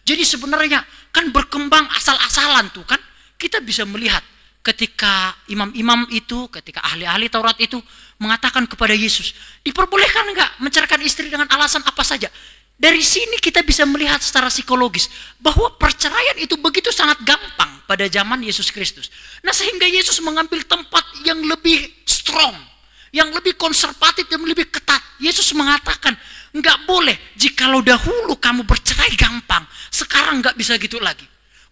Jadi sebenarnya kan berkembang asal-asalan tuh kan. Kita bisa melihat ketika imam-imam itu, ketika ahli-ahli Taurat itu mengatakan kepada Yesus, diperbolehkan enggak menceraikan istri dengan alasan apa saja? Dari sini kita bisa melihat secara psikologis bahwa perceraian itu begitu sangat gampang pada zaman Yesus Kristus. Nah, sehingga Yesus mengambil tempat yang lebih strong, yang lebih konservatif, yang lebih ketat. Yesus mengatakan, enggak boleh, jikalau dahulu kamu bercerai gampang, sekarang enggak bisa gitu lagi.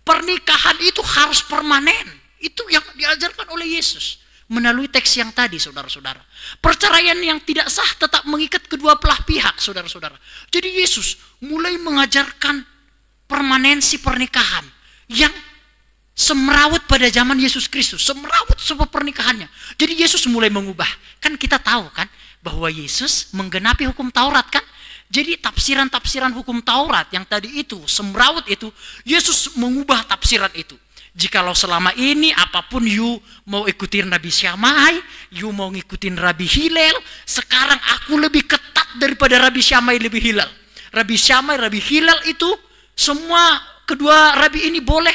Pernikahan itu harus permanen. Itu yang diajarkan oleh Yesus. Melalui teks yang tadi, saudara-saudara. Perceraian yang tidak sah tetap mengikat kedua belah pihak, saudara-saudara. Jadi Yesus mulai mengajarkan permanensi pernikahan yang semerawut pada zaman Yesus Kristus. Semerawut sebuah pernikahannya. Jadi Yesus mulai mengubah. Kan kita tahu kan bahwa Yesus menggenapi hukum Taurat kan. Jadi tafsiran-tafsiran hukum Taurat yang tadi itu, semerawut itu, Yesus mengubah tafsiran itu. Jikalau selama ini apapun you mau ikutin Rabi Syamai, you mau ngikutin Rabi Hillel, sekarang aku lebih ketat daripada Rabi Syamai lebih Hillel. Rabi Syamai, Rabi Hillel itu semua kedua Rabi ini boleh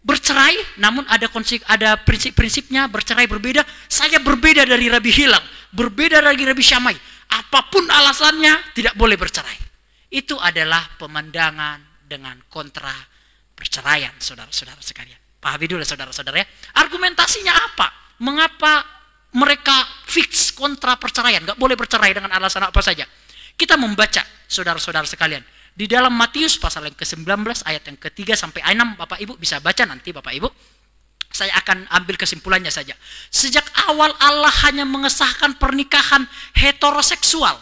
bercerai, namun ada prinsip-prinsipnya, bercerai berbeda. Saya berbeda dari Rabi Hillel, berbeda dari Rabi Syamai. Apapun alasannya tidak boleh bercerai. Itu adalah pemandangan dengan kontra perceraian, saudara-saudara sekalian. Pahami dulu saudara-saudara ya. Argumentasinya apa? Mengapa mereka fix kontra perceraian? Gak boleh bercerai dengan alasan apa saja. Kita membaca saudara-saudara sekalian. Di dalam Matius pasal yang ke-19 ayat yang ke-3 sampai 6, Bapak Ibu bisa baca nanti Bapak Ibu. Saya akan ambil kesimpulannya saja. Sejak awal Allah hanya mengesahkan pernikahan heteroseksual,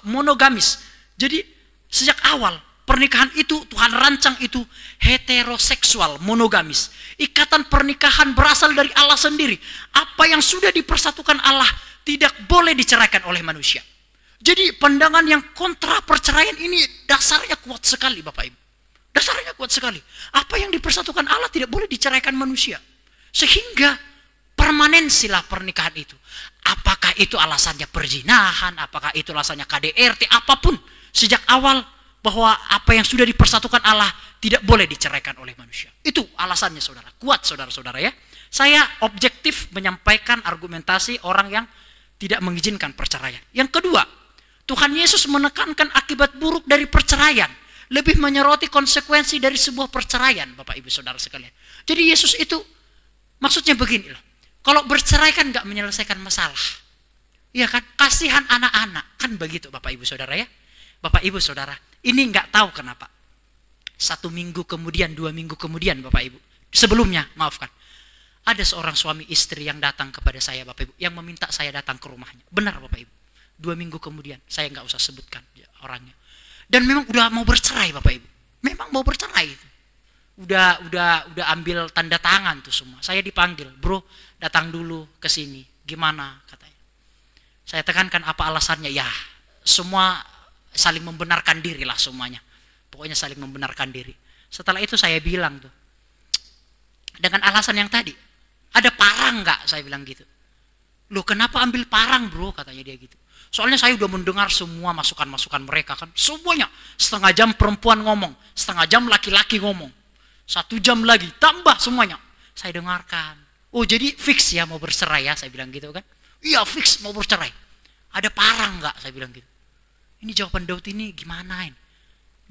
monogamis. Jadi sejak awal pernikahan itu Tuhan rancang itu heteroseksual, monogamis. Ikatan pernikahan berasal dari Allah sendiri. Apa yang sudah dipersatukan Allah tidak boleh diceraikan oleh manusia. Jadi pandangan yang kontra perceraian ini dasarnya kuat sekali Bapak Ibu. Dasarnya kuat sekali. Apa yang dipersatukan Allah tidak boleh diceraikan manusia. Sehingga permanensilah pernikahan itu. Apakah itu alasannya perzinahan, apakah itu alasannya KDRT, apapun. Sejak awal bahwa apa yang sudah dipersatukan Allah tidak boleh diceraikan oleh manusia. Itu alasannya saudara. Kuat saudara-saudara ya. Saya objektif menyampaikan argumentasi orang yang tidak mengizinkan perceraian. Yang kedua, Tuhan Yesus menekankan akibat buruk dari perceraian. Lebih menyoroti konsekuensi dari sebuah perceraian, Bapak Ibu Saudara sekalian. Jadi Yesus itu maksudnya begini loh. Kalau bercerai kan nggak menyelesaikan masalah. Iya kan? Kasihan anak-anak. Kan begitu Bapak Ibu Saudara ya. Bapak Ibu Saudara, ini nggak tahu kenapa. 1 minggu kemudian, 2 minggu kemudian Bapak Ibu. Sebelumnya, maafkan. Ada seorang suami istri yang datang kepada saya Bapak Ibu. Yang meminta saya datang ke rumahnya. Benar Bapak Ibu. 2 minggu kemudian, saya nggak usah sebutkan orangnya. Dan memang udah mau bercerai Bapak Ibu. Memang mau bercerai. Udah ambil tanda tangan tuh semua. Saya dipanggil, bro datang dulu ke sini. Gimana katanya. Saya tekankan apa alasannya. Ya semua saling membenarkan diri lah semuanya. Pokoknya saling membenarkan diri. Setelah itu saya bilang tuh. Dengan alasan yang tadi. Ada parang nggak? Saya bilang gitu. Loh kenapa ambil parang bro? Katanya dia gitu. Soalnya saya udah mendengar semua masukan-masukan mereka kan. Semuanya. Setengah jam perempuan ngomong. Setengah jam laki-laki ngomong. 1 jam lagi. Tambah semuanya. Saya dengarkan. Oh jadi fix ya mau bercerai ya. Saya bilang gitu kan. Iya fix mau bercerai. Ada parang nggak? Saya bilang gitu. Ini jawaban Daud ini gimana ini?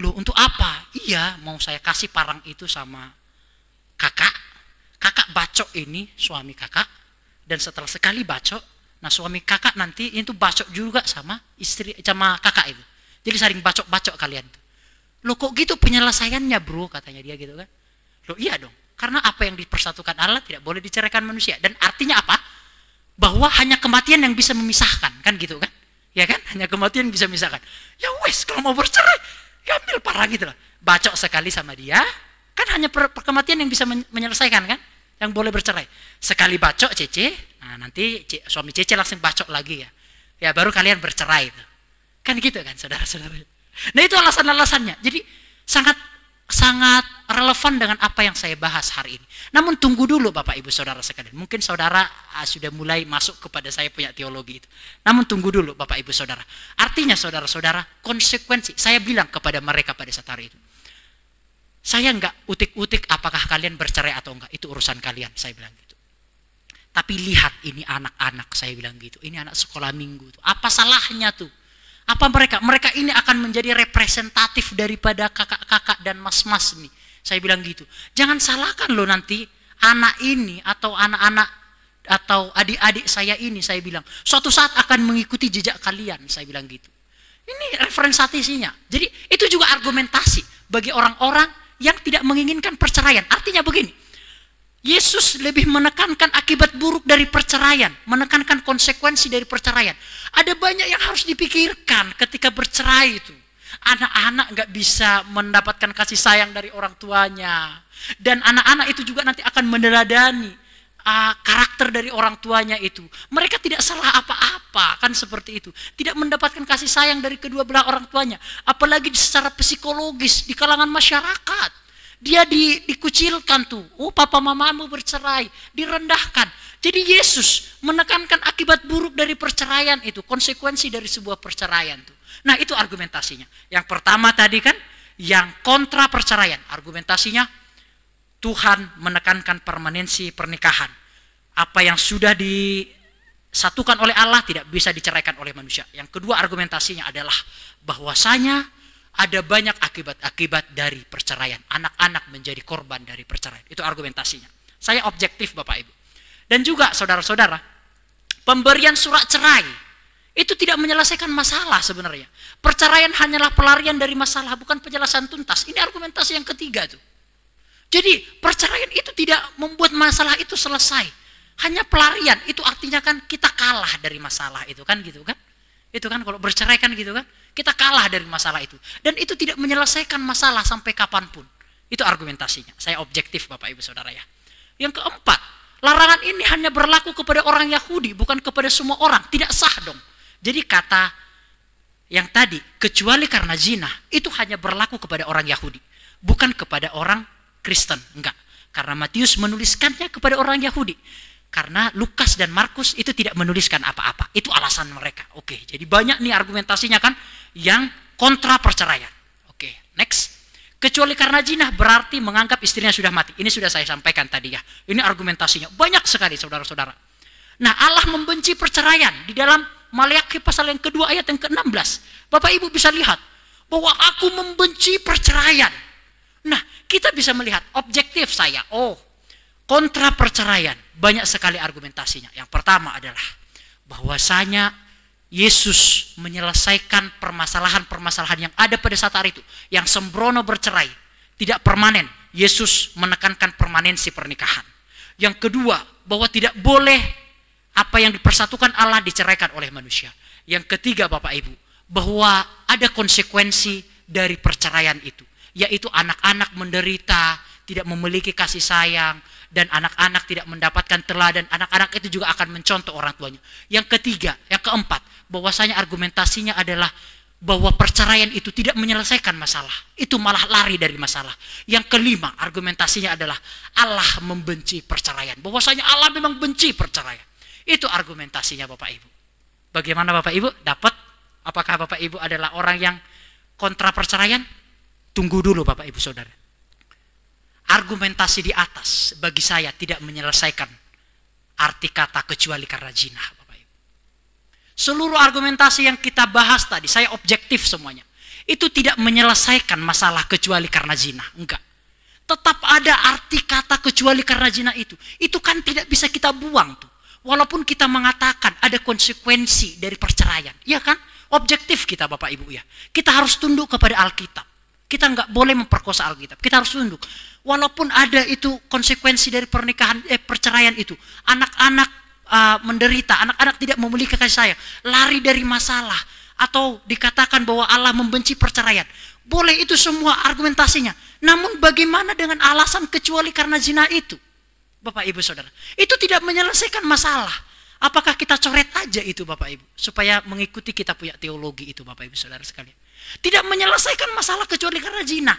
Loh untuk apa? Iya mau saya kasih parang itu sama kakak. Kakak bacok ini suami kakak. Dan setelah sekali bacok. Nah suami kakak nanti itu bacok juga sama istri sama kakak itu. Jadi saling bacok-bacok kalian tuh. Loh kok gitu penyelesaiannya bro katanya dia gitu kan. Loh iya dong. Karena apa yang dipersatukan Allah tidak boleh diceraikan manusia. Dan artinya apa? Bahwa hanya kematian yang bisa memisahkan kan gitu kan. Ya kan? Hanya kematian yang bisa memisahkan. Ya wes kalau mau bercerai ya ambil parang gitu lah. Bacok sekali sama dia. Kan hanya kematian yang bisa menyelesaikan kan. Yang boleh bercerai. Sekali bacok Cece, nah nanti suami Cece langsung bacok lagi ya. Ya baru kalian bercerai itu. Kan gitu kan saudara-saudara. Nah itu alasan-alasannya. Jadi sangat relevan dengan apa yang saya bahas hari ini. Namun tunggu dulu Bapak Ibu Saudara sekalian. Mungkin saudara sudah mulai masuk kepada saya punya teologi itu. Namun tunggu dulu Bapak Ibu Saudara. Artinya saudara-saudara konsekuensi. Saya bilang kepada mereka pada saat hari itu. Saya enggak utik-utik apakah kalian bercerai atau enggak. Itu urusan kalian, saya bilang gitu. Tapi lihat ini anak-anak, saya bilang gitu. Ini anak sekolah minggu. Apa salahnya tuh? Apa mereka? Mereka ini akan menjadi representatif daripada kakak-kakak dan mas-mas nih. Saya bilang gitu. Jangan salahkan loh nanti anak ini atau anak-anak atau adik-adik saya ini, saya bilang. Suatu saat akan mengikuti jejak kalian, saya bilang gitu. Ini referensiasinya. Jadi itu juga argumentasi bagi orang-orang yang tidak menginginkan perceraian. Artinya begini, Yesus lebih menekankan akibat buruk dari perceraian, menekankan konsekuensi dari perceraian. Ada banyak yang harus dipikirkan ketika bercerai itu. Anak-anak nggak bisa mendapatkan kasih sayang dari orang tuanya. Dan anak-anak itu juga nanti akan meneladani karakter dari orang tuanya itu. Mereka tidak salah apa-apa, kan seperti itu. Tidak mendapatkan kasih sayang dari kedua belah orang tuanya. Apalagi secara psikologis di kalangan masyarakat. Dia dikucilkan tuh. Oh papa mamamu bercerai, direndahkan. Jadi Yesus menekankan akibat buruk dari perceraian itu. Konsekuensi dari sebuah perceraian tuh. Nah itu argumentasinya. Yang pertama tadi kan, yang kontra perceraian. Argumentasinya, Tuhan menekankan permanensi pernikahan. Apa yang sudah disatukan oleh Allah tidak bisa diceraikan oleh manusia. Yang kedua argumentasinya adalah bahwasanya ada banyak akibat-akibat dari perceraian. Anak-anak menjadi korban dari perceraian. Itu argumentasinya. Saya objektif Bapak Ibu. Dan juga saudara-saudara, pemberian surat cerai itu tidak menyelesaikan masalah sebenarnya. Perceraian hanyalah pelarian dari masalah, bukan penjelasan tuntas. Ini argumentasi yang ketiga tuh. Jadi perceraian itu tidak membuat masalah itu selesai. Hanya pelarian, itu artinya kan kita kalah dari masalah itu kan gitu kan. Itu kan kalau bercerai kan gitu kan. Kita kalah dari masalah itu. Dan itu tidak menyelesaikan masalah sampai kapanpun. Itu argumentasinya. Saya objektif Bapak Ibu Saudara ya. Yang keempat, Larangan ini hanya berlaku kepada orang Yahudi, bukan kepada semua orang. Tidak sah dong. Jadi kata yang tadi, kecuali karena zina, itu hanya berlaku kepada orang Yahudi, bukan kepada orang Kristen. Enggak. Karena Matius menuliskannya kepada orang Yahudi. Karena Lukas dan Markus itu tidak menuliskan apa-apa. Itu alasan mereka. Oke, jadi banyak nih argumentasinya kan yang kontra perceraian. Oke, next. Kecuali karena zina berarti menganggap istrinya sudah mati. Ini sudah saya sampaikan tadi ya. Ini argumentasinya. Banyak sekali saudara-saudara. Nah, Allah membenci perceraian. Di dalam Maleakhi pasal yang kedua ayat yang ke-16. Bapak Ibu bisa lihat bahwa aku membenci perceraian. Nah, kita bisa melihat objektif saya. Oh, kontra perceraian. Banyak sekali argumentasinya. Yang pertama adalah bahwasanya Yesus menyelesaikan permasalahan-permasalahan yang ada pada saat hari itu. Yang sembrono bercerai, tidak permanen. Yesus menekankan permanensi pernikahan. Yang kedua, bahwa tidak boleh apa yang dipersatukan Allah diceraikan oleh manusia. Yang ketiga Bapak Ibu, bahwa ada konsekuensi dari perceraian itu. Yaitu anak-anak menderita, tidak memiliki kasih sayang, dan anak-anak tidak mendapatkan teladan. Anak-anak itu juga akan mencontoh orang tuanya. Yang ketiga, yang keempat, bahwasanya argumentasinya adalah bahwa perceraian itu tidak menyelesaikan masalah. Itu malah lari dari masalah. Yang kelima, argumentasinya adalah Allah membenci perceraian. Bahwasanya Allah memang benci perceraian. Itu argumentasinya Bapak Ibu. Bagaimana Bapak Ibu? Dapat? Apakah Bapak Ibu adalah orang yang kontra perceraian? Tunggu dulu Bapak Ibu Saudara. Argumentasi di atas bagi saya tidak menyelesaikan arti kata kecuali karena zina, Bapak Ibu. Seluruh argumentasi yang kita bahas tadi, saya objektif semuanya. Itu tidak menyelesaikan masalah kecuali karena zina, enggak. Tetap ada arti kata kecuali karena zina itu. Itu kan tidak bisa kita buang tuh. Walaupun kita mengatakan ada konsekuensi dari perceraian, iya kan? Objektif kita Bapak Ibu ya. Kita harus tunduk kepada Alkitab. Kita nggak boleh memperkosa Alkitab. Kita harus tunduk. Walaupun ada itu konsekuensi dari pernikahan, perceraian itu. Anak-anak menderita, anak-anak tidak memiliki kasih sayang, lari dari masalah, atau dikatakan bahwa Allah membenci perceraian. Boleh itu semua argumentasinya. Namun bagaimana dengan alasan kecuali karena zina itu? Bapak Ibu Saudara, itu tidak menyelesaikan masalah. Apakah kita coret aja itu Bapak Ibu, supaya mengikuti kita punya teologi itu Bapak Ibu Saudara sekalian? Tidak menyelesaikan masalah kecuali karena zina.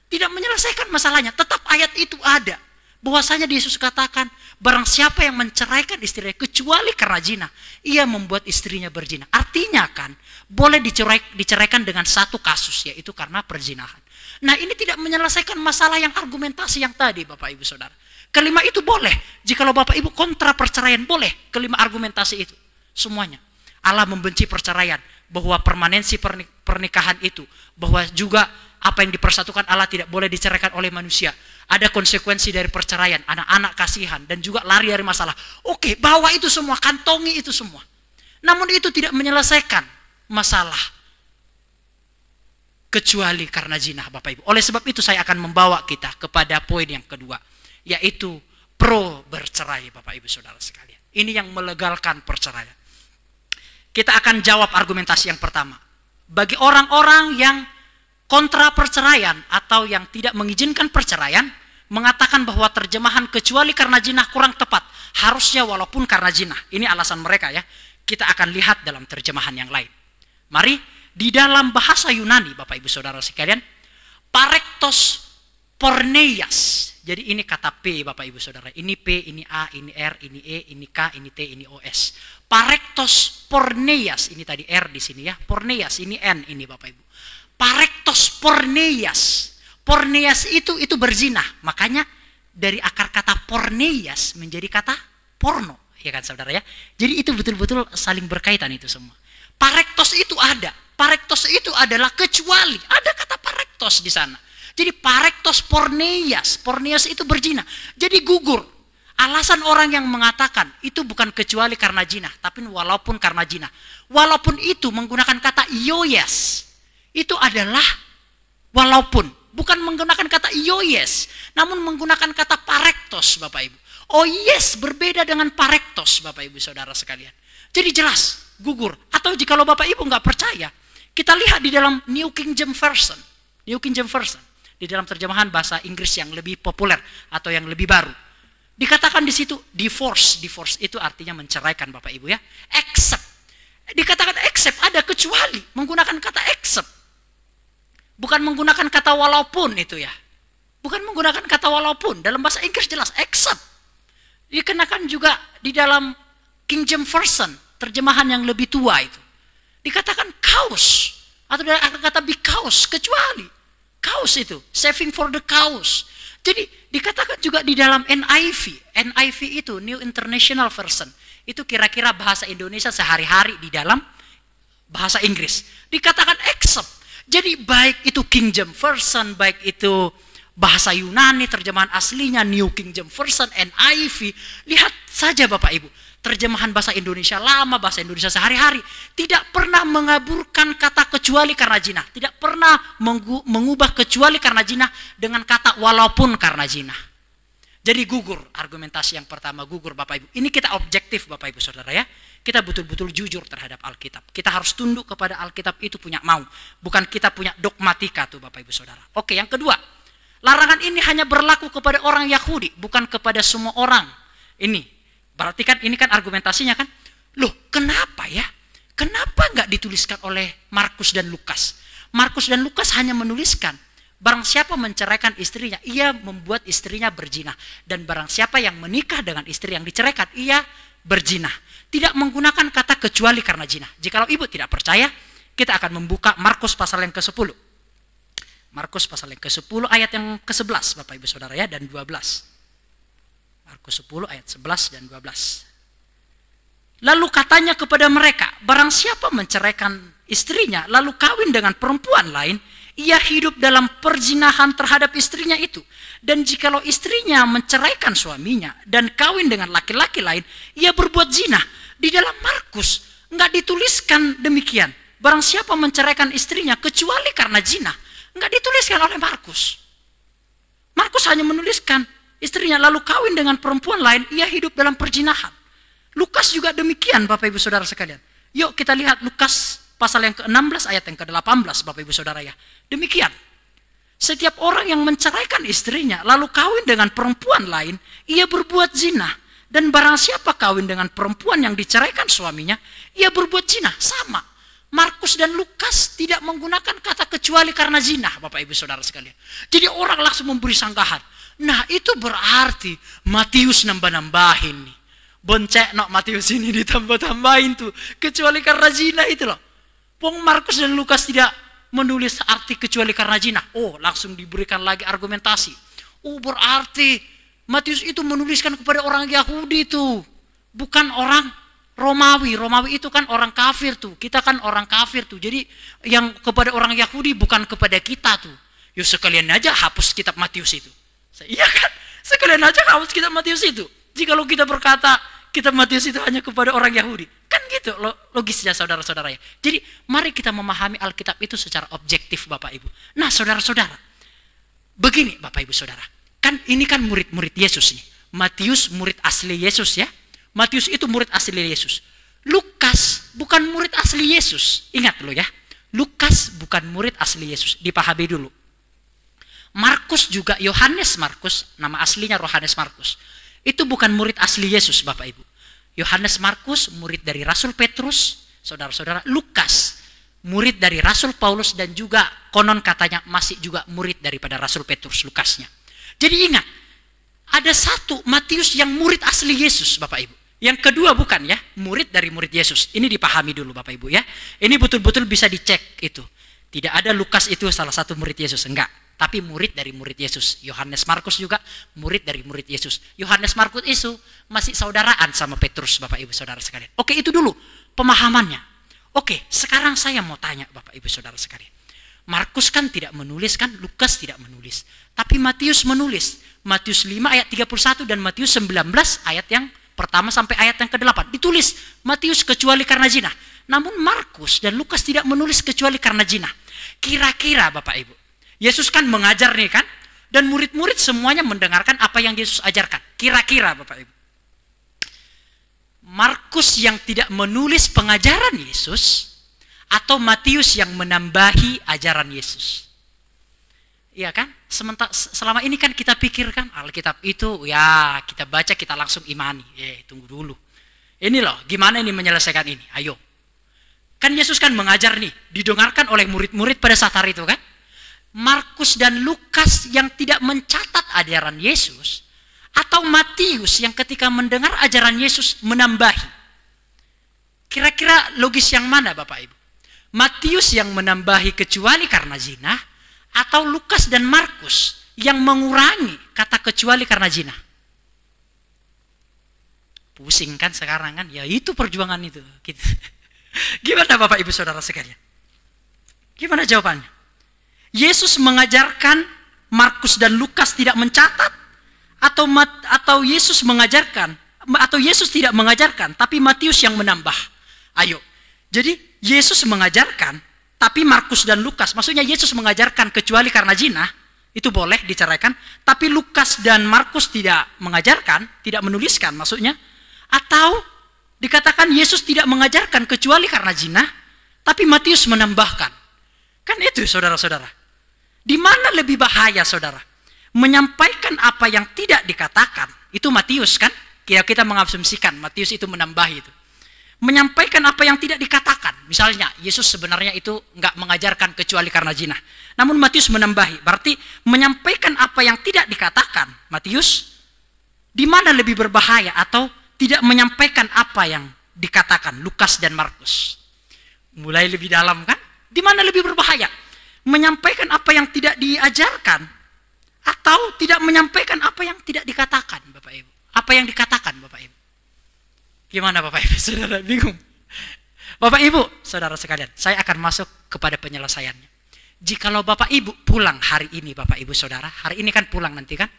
Tidak menyelesaikan masalahnya. Tetap ayat itu ada. Bahwasanya Yesus katakan, barang siapa yang menceraikan istrinya kecuali karena zina, ia membuat istrinya berzina. Artinya kan, boleh diceraikan dengan satu kasus, yaitu karena perzinahan. Nah, ini tidak menyelesaikan masalah yang argumentasi yang tadi Bapak Ibu Saudara. Kelima itu boleh. Jikalau Bapak Ibu kontra perceraian, boleh. Kelima argumentasi itu. Semuanya. Allah membenci perceraian. Bahwa permanensi pernikahan itu. Bahwa juga apa yang dipersatukan Allah tidak boleh diceraikan oleh manusia. Ada konsekuensi dari perceraian. Anak-anak kasihan. Dan juga lari dari masalah. Oke, bawa itu semua. Kantongi itu semua. Namun itu tidak menyelesaikan masalah. Kecuali karena zina Bapak Ibu. Oleh sebab itu saya akan membawa kita kepada poin yang kedua. Yaitu pro bercerai Bapak Ibu Saudara sekalian. Ini yang melegalkan perceraian. Kita akan jawab argumentasi yang pertama. Bagi orang-orang yang kontra perceraian atau yang tidak mengizinkan perceraian, mengatakan bahwa terjemahan kecuali karena zina kurang tepat. Harusnya walaupun karena zina. Ini alasan mereka ya. Kita akan lihat dalam terjemahan yang lain. Mari, di dalam bahasa Yunani Bapak Ibu Saudara sekalian, parektos porneias. Jadi ini kata P Bapak Ibu Saudara. Ini P, ini A, ini R, ini E, ini K, ini T, ini OS. Parektos porneias. Ini tadi R di sini ya. Porneias, ini N ini Bapak Ibu. Parektos porneias. Porneias itu berzina. Makanya dari akar kata porneias menjadi kata porno. Ya kan Saudara ya. Jadi itu betul-betul saling berkaitan itu semua. Parektos itu ada. Parektos itu adalah kecuali. Ada kata parektos di sana. Jadi parektos porneias. Porneias itu berzina. Jadi gugur. Alasan orang yang mengatakan itu bukan kecuali karena zina, tapi walaupun karena zina. Walaupun itu menggunakan kata ioyes. Itu adalah walaupun. Bukan menggunakan kata ioyes, namun menggunakan kata parektos Bapak Ibu. Oh yes, berbeda dengan parektos Bapak Ibu Saudara sekalian. Jadi jelas, gugur. Atau jikalau Bapak Ibu nggak percaya, kita lihat di dalam New King James Version. New King James Version. Di dalam terjemahan bahasa Inggris yang lebih populer atau yang lebih baru. Dikatakan di situ divorce. Divorce itu artinya menceraikan Bapak Ibu ya. Except. Dikatakan except, ada kecuali. Menggunakan kata except. Bukan menggunakan kata walaupun itu ya. Bukan menggunakan kata walaupun. Dalam bahasa Inggris jelas except. Dikenakan juga di dalam King James Version, terjemahan yang lebih tua itu. Dikatakan cause. Atau dari kata because, kecuali. Cause itu, saving for the cause. Jadi dikatakan juga di dalam NIV. NIV itu, New International Version. Itu kira-kira bahasa Indonesia sehari-hari di dalam bahasa Inggris. Dikatakan except. Jadi baik itu King James Version, baik itu bahasa Yunani, terjemahan aslinya, New King James Version, NIV. Lihat saja Bapak Ibu. Terjemahan bahasa Indonesia lama, bahasa Indonesia sehari-hari. Tidak pernah mengaburkan kata kecuali karena zina. Tidak pernah mengubah kecuali karena zina dengan kata walaupun karena zina. Jadi gugur, argumentasi yang pertama gugur Bapak Ibu. Ini kita objektif Bapak Ibu Saudara ya. Kita betul-betul jujur terhadap Alkitab. Kita harus tunduk kepada Alkitab itu punya mau. Bukan kita punya dogmatika tuh Bapak Ibu Saudara. Oke, yang kedua. Larangan ini hanya berlaku kepada orang Yahudi. Bukan kepada semua orang. Ini. Berarti kan ini kan argumentasinya kan. Loh kenapa ya? Kenapa nggak dituliskan oleh Markus dan Lukas? Markus dan Lukas hanya menuliskan. Barang siapa menceraikan istrinya, ia membuat istrinya berzina. Dan barang siapa yang menikah dengan istri yang diceraikan, ia berzina. Tidak menggunakan kata kecuali karena zina. Jikalau ibu tidak percaya, kita akan membuka Markus pasal yang ke-10. Markus pasal yang ke-10 ayat yang ke-11 Bapak Ibu Saudara ya, dan 12. Markus 10 ayat 11 dan 12. Lalu katanya kepada mereka, barang siapa menceraikan istrinya lalu kawin dengan perempuan lain, ia hidup dalam perzinahan terhadap istrinya itu. Dan jikalau istrinya menceraikan suaminya dan kawin dengan laki-laki lain, ia berbuat zina. Di dalam Markus enggak dituliskan demikian. Barang siapa menceraikan istrinya kecuali karena zina. Enggak dituliskan oleh Markus. Markus hanya menuliskan istrinya lalu kawin dengan perempuan lain, ia hidup dalam perzinahan. Lukas juga demikian Bapak Ibu Saudara sekalian. Yuk kita lihat Lukas pasal yang ke-16 ayat yang ke-18 Bapak Ibu Saudara ya. Demikian. Setiap orang yang menceraikan istrinya lalu kawin dengan perempuan lain, ia berbuat zina. Dan barang siapa kawin dengan perempuan yang diceraikan suaminya, ia berbuat zina. Sama. Markus dan Lukas tidak menggunakan kata kecuali karena zina Bapak Ibu Saudara sekalian. Jadi orang langsung memberi sanggahan. Nah itu berarti Matius nambah-nambahin nih. Boncek no Matius ini ditambah-tambahin tuh. Kecuali karena zina itu loh. Pong Markus dan Lukas tidak menulis arti kecuali karena zina. Oh langsung diberikan lagi argumentasi. Oh berarti Matius itu menuliskan kepada orang Yahudi tuh. Bukan orang Romawi. Romawi itu kan orang kafir tuh. Kita kan orang kafir tuh. Jadi yang kepada orang Yahudi bukan kepada kita tuh. Yuk sekalian aja hapus kitab Matius itu. Iya kan? Sekalian aja hapus kitab Matius itu. Jikalau kita berkata kitab Matius itu hanya kepada orang Yahudi. Kan gitu logisnya saudara-saudara ya. Jadi mari kita memahami Alkitab itu secara objektif Bapak Ibu. Nah saudara-saudara. Begini Bapak Ibu Saudara. Kan ini kan murid-murid Yesus nih. Matius murid asli Yesus ya. Matius itu murid asli Yesus. Lukas bukan murid asli Yesus. Ingat loh ya. Lukas bukan murid asli Yesus. Dipahami dulu. Markus juga, Yohanes Markus, nama aslinya Yohanes Markus. Itu bukan murid asli Yesus Bapak Ibu. Yohanes Markus murid dari Rasul Petrus, saudara-saudara. Lukas murid dari Rasul Paulus dan juga konon katanya masih juga murid daripada Rasul Petrus Lukasnya. Jadi ingat, ada satu Matius yang murid asli Yesus Bapak Ibu. Yang kedua bukan ya, murid dari murid Yesus. Ini dipahami dulu Bapak Ibu ya. Ini betul-betul bisa dicek itu. Tidak ada Lukas itu salah satu murid Yesus, enggak. Tapi murid dari murid Yesus. Yohanes Markus juga murid dari murid Yesus. Yohanes Markus itu masih saudaraan sama Petrus Bapak Ibu Saudara sekalian. Oke itu dulu pemahamannya. Oke sekarang saya mau tanya Bapak Ibu Saudara sekalian. Markus kan tidak menulis kan, Lukas tidak menulis. Tapi Matius menulis. Matius 5 ayat 31 dan Matius 19 ayat yang pertama sampai ayat yang ke-8. Ditulis Matius kecuali karena zina. Namun Markus dan Lukas tidak menulis kecuali karena zina. Kira-kira Bapak Ibu. Yesus kan mengajar nih kan. Dan murid-murid semuanya mendengarkan apa yang Yesus ajarkan. Kira-kira Bapak Ibu. Markus yang tidak menulis pengajaran Yesus. Atau Matius yang menambahi ajaran Yesus. Iya kan? Sementara selama ini kan kita pikirkan Alkitab itu ya kita baca kita langsung imani. Tunggu dulu. Ini loh, gimana ini menyelesaikan ini? Ayo. Kan Yesus kan mengajar nih, didengarkan oleh murid-murid pada saat hari itu kan? Markus dan Lukas yang tidak mencatat ajaran Yesus, atau Matius yang ketika mendengar ajaran Yesus menambahi. Kira-kira logis yang mana Bapak Ibu? Matius yang menambahi kecuali karena zina, atau Lukas dan Markus yang mengurangi kata kecuali karena zina? Pusing kan sekarang kan? Ya itu perjuangan itu. Gitu. Gimana Bapak Ibu Saudara sekalian? Gimana jawabannya? Yesus mengajarkan Markus dan Lukas tidak mencatat, atau Yesus mengajarkan, atau Yesus tidak mengajarkan tapi Matius yang menambah? Ayo. Jadi Yesus mengajarkan tapi Markus dan Lukas, maksudnya Yesus mengajarkan kecuali karena zina, itu boleh diceraikan, tapi Lukas dan Markus tidak mengajarkan, tidak menuliskan maksudnya, atau dikatakan Yesus tidak mengajarkan kecuali karena zina, tapi Matius menambahkan. Kan itu saudara-saudara. Di mana lebih bahaya saudara? Menyampaikan apa yang tidak dikatakan, itu Matius kan? Kita mengasumsikan Matius itu menambah itu. Menyampaikan apa yang tidak dikatakan. Misalnya, Yesus sebenarnya itu nggak mengajarkan kecuali karena zina. Namun Matius menambahi. Berarti menyampaikan apa yang tidak dikatakan. Matius, di mana lebih berbahaya? Atau tidak menyampaikan apa yang dikatakan Lukas dan Markus? Mulai lebih dalam kan? Di mana lebih berbahaya? Menyampaikan apa yang tidak diajarkan? Atau tidak menyampaikan apa yang tidak dikatakan Bapak Ibu? Apa yang dikatakan Bapak Ibu? Gimana Bapak Ibu Saudara, bingung? Bapak Ibu Saudara sekalian, saya akan masuk kepada penyelesaiannya. Jikalau Bapak Ibu pulang hari ini Bapak Ibu Saudara, hari ini kan pulang nanti kan,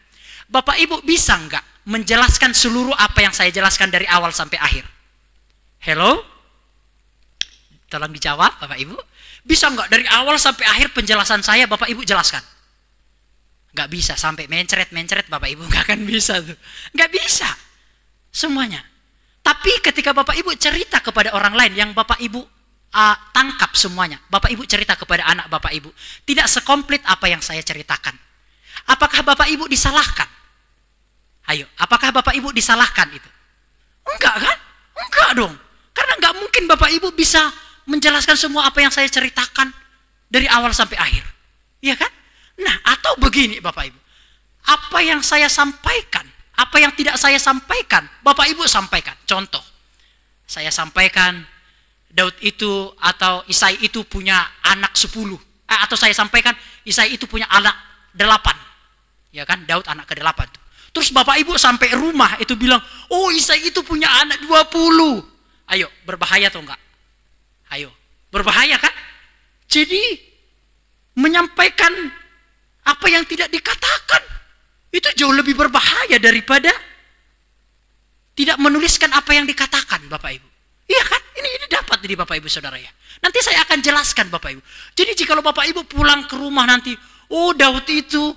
Bapak Ibu bisa nggak menjelaskan seluruh apa yang saya jelaskan dari awal sampai akhir? Hello? Tolong dijawab Bapak Ibu. Bisa nggak dari awal sampai akhir penjelasan saya Bapak Ibu jelaskan? Nggak bisa, sampai mencret Bapak Ibu nggak akan bisa tuh. Nggak bisa semuanya. Tapi ketika Bapak Ibu cerita kepada orang lain yang Bapak Ibu tangkap semuanya, Bapak Ibu cerita kepada anak Bapak Ibu, tidak sekomplit apa yang saya ceritakan. Apakah Bapak Ibu disalahkan? Ayo, apakah Bapak Ibu disalahkan itu? Enggak kan? Enggak dong. Karena nggak mungkin Bapak Ibu bisa menjelaskan semua apa yang saya ceritakan dari awal sampai akhir. Iya kan? Nah, atau begini Bapak Ibu. Apa yang saya sampaikan, apa yang tidak saya sampaikan, Bapak Ibu sampaikan. Contoh, saya sampaikan Daud itu atau Isai itu punya anak 10. Atau saya sampaikan Isai itu punya anak 8. Ya kan? Daud anak ke-8 tuh. Terus Bapak Ibu sampai rumah itu bilang, oh Isai itu punya anak 20. Ayo, berbahaya atau enggak? Ayo, berbahaya kan? Jadi, menyampaikan apa yang tidak dikatakan, itu jauh lebih berbahaya daripada tidak menuliskan apa yang dikatakan Bapak Ibu. Iya kan? Ini dapat dari Bapak Ibu Saudara ya. Nanti saya akan jelaskan Bapak Ibu. Jadi jika Bapak Ibu pulang ke rumah nanti, oh Daud itu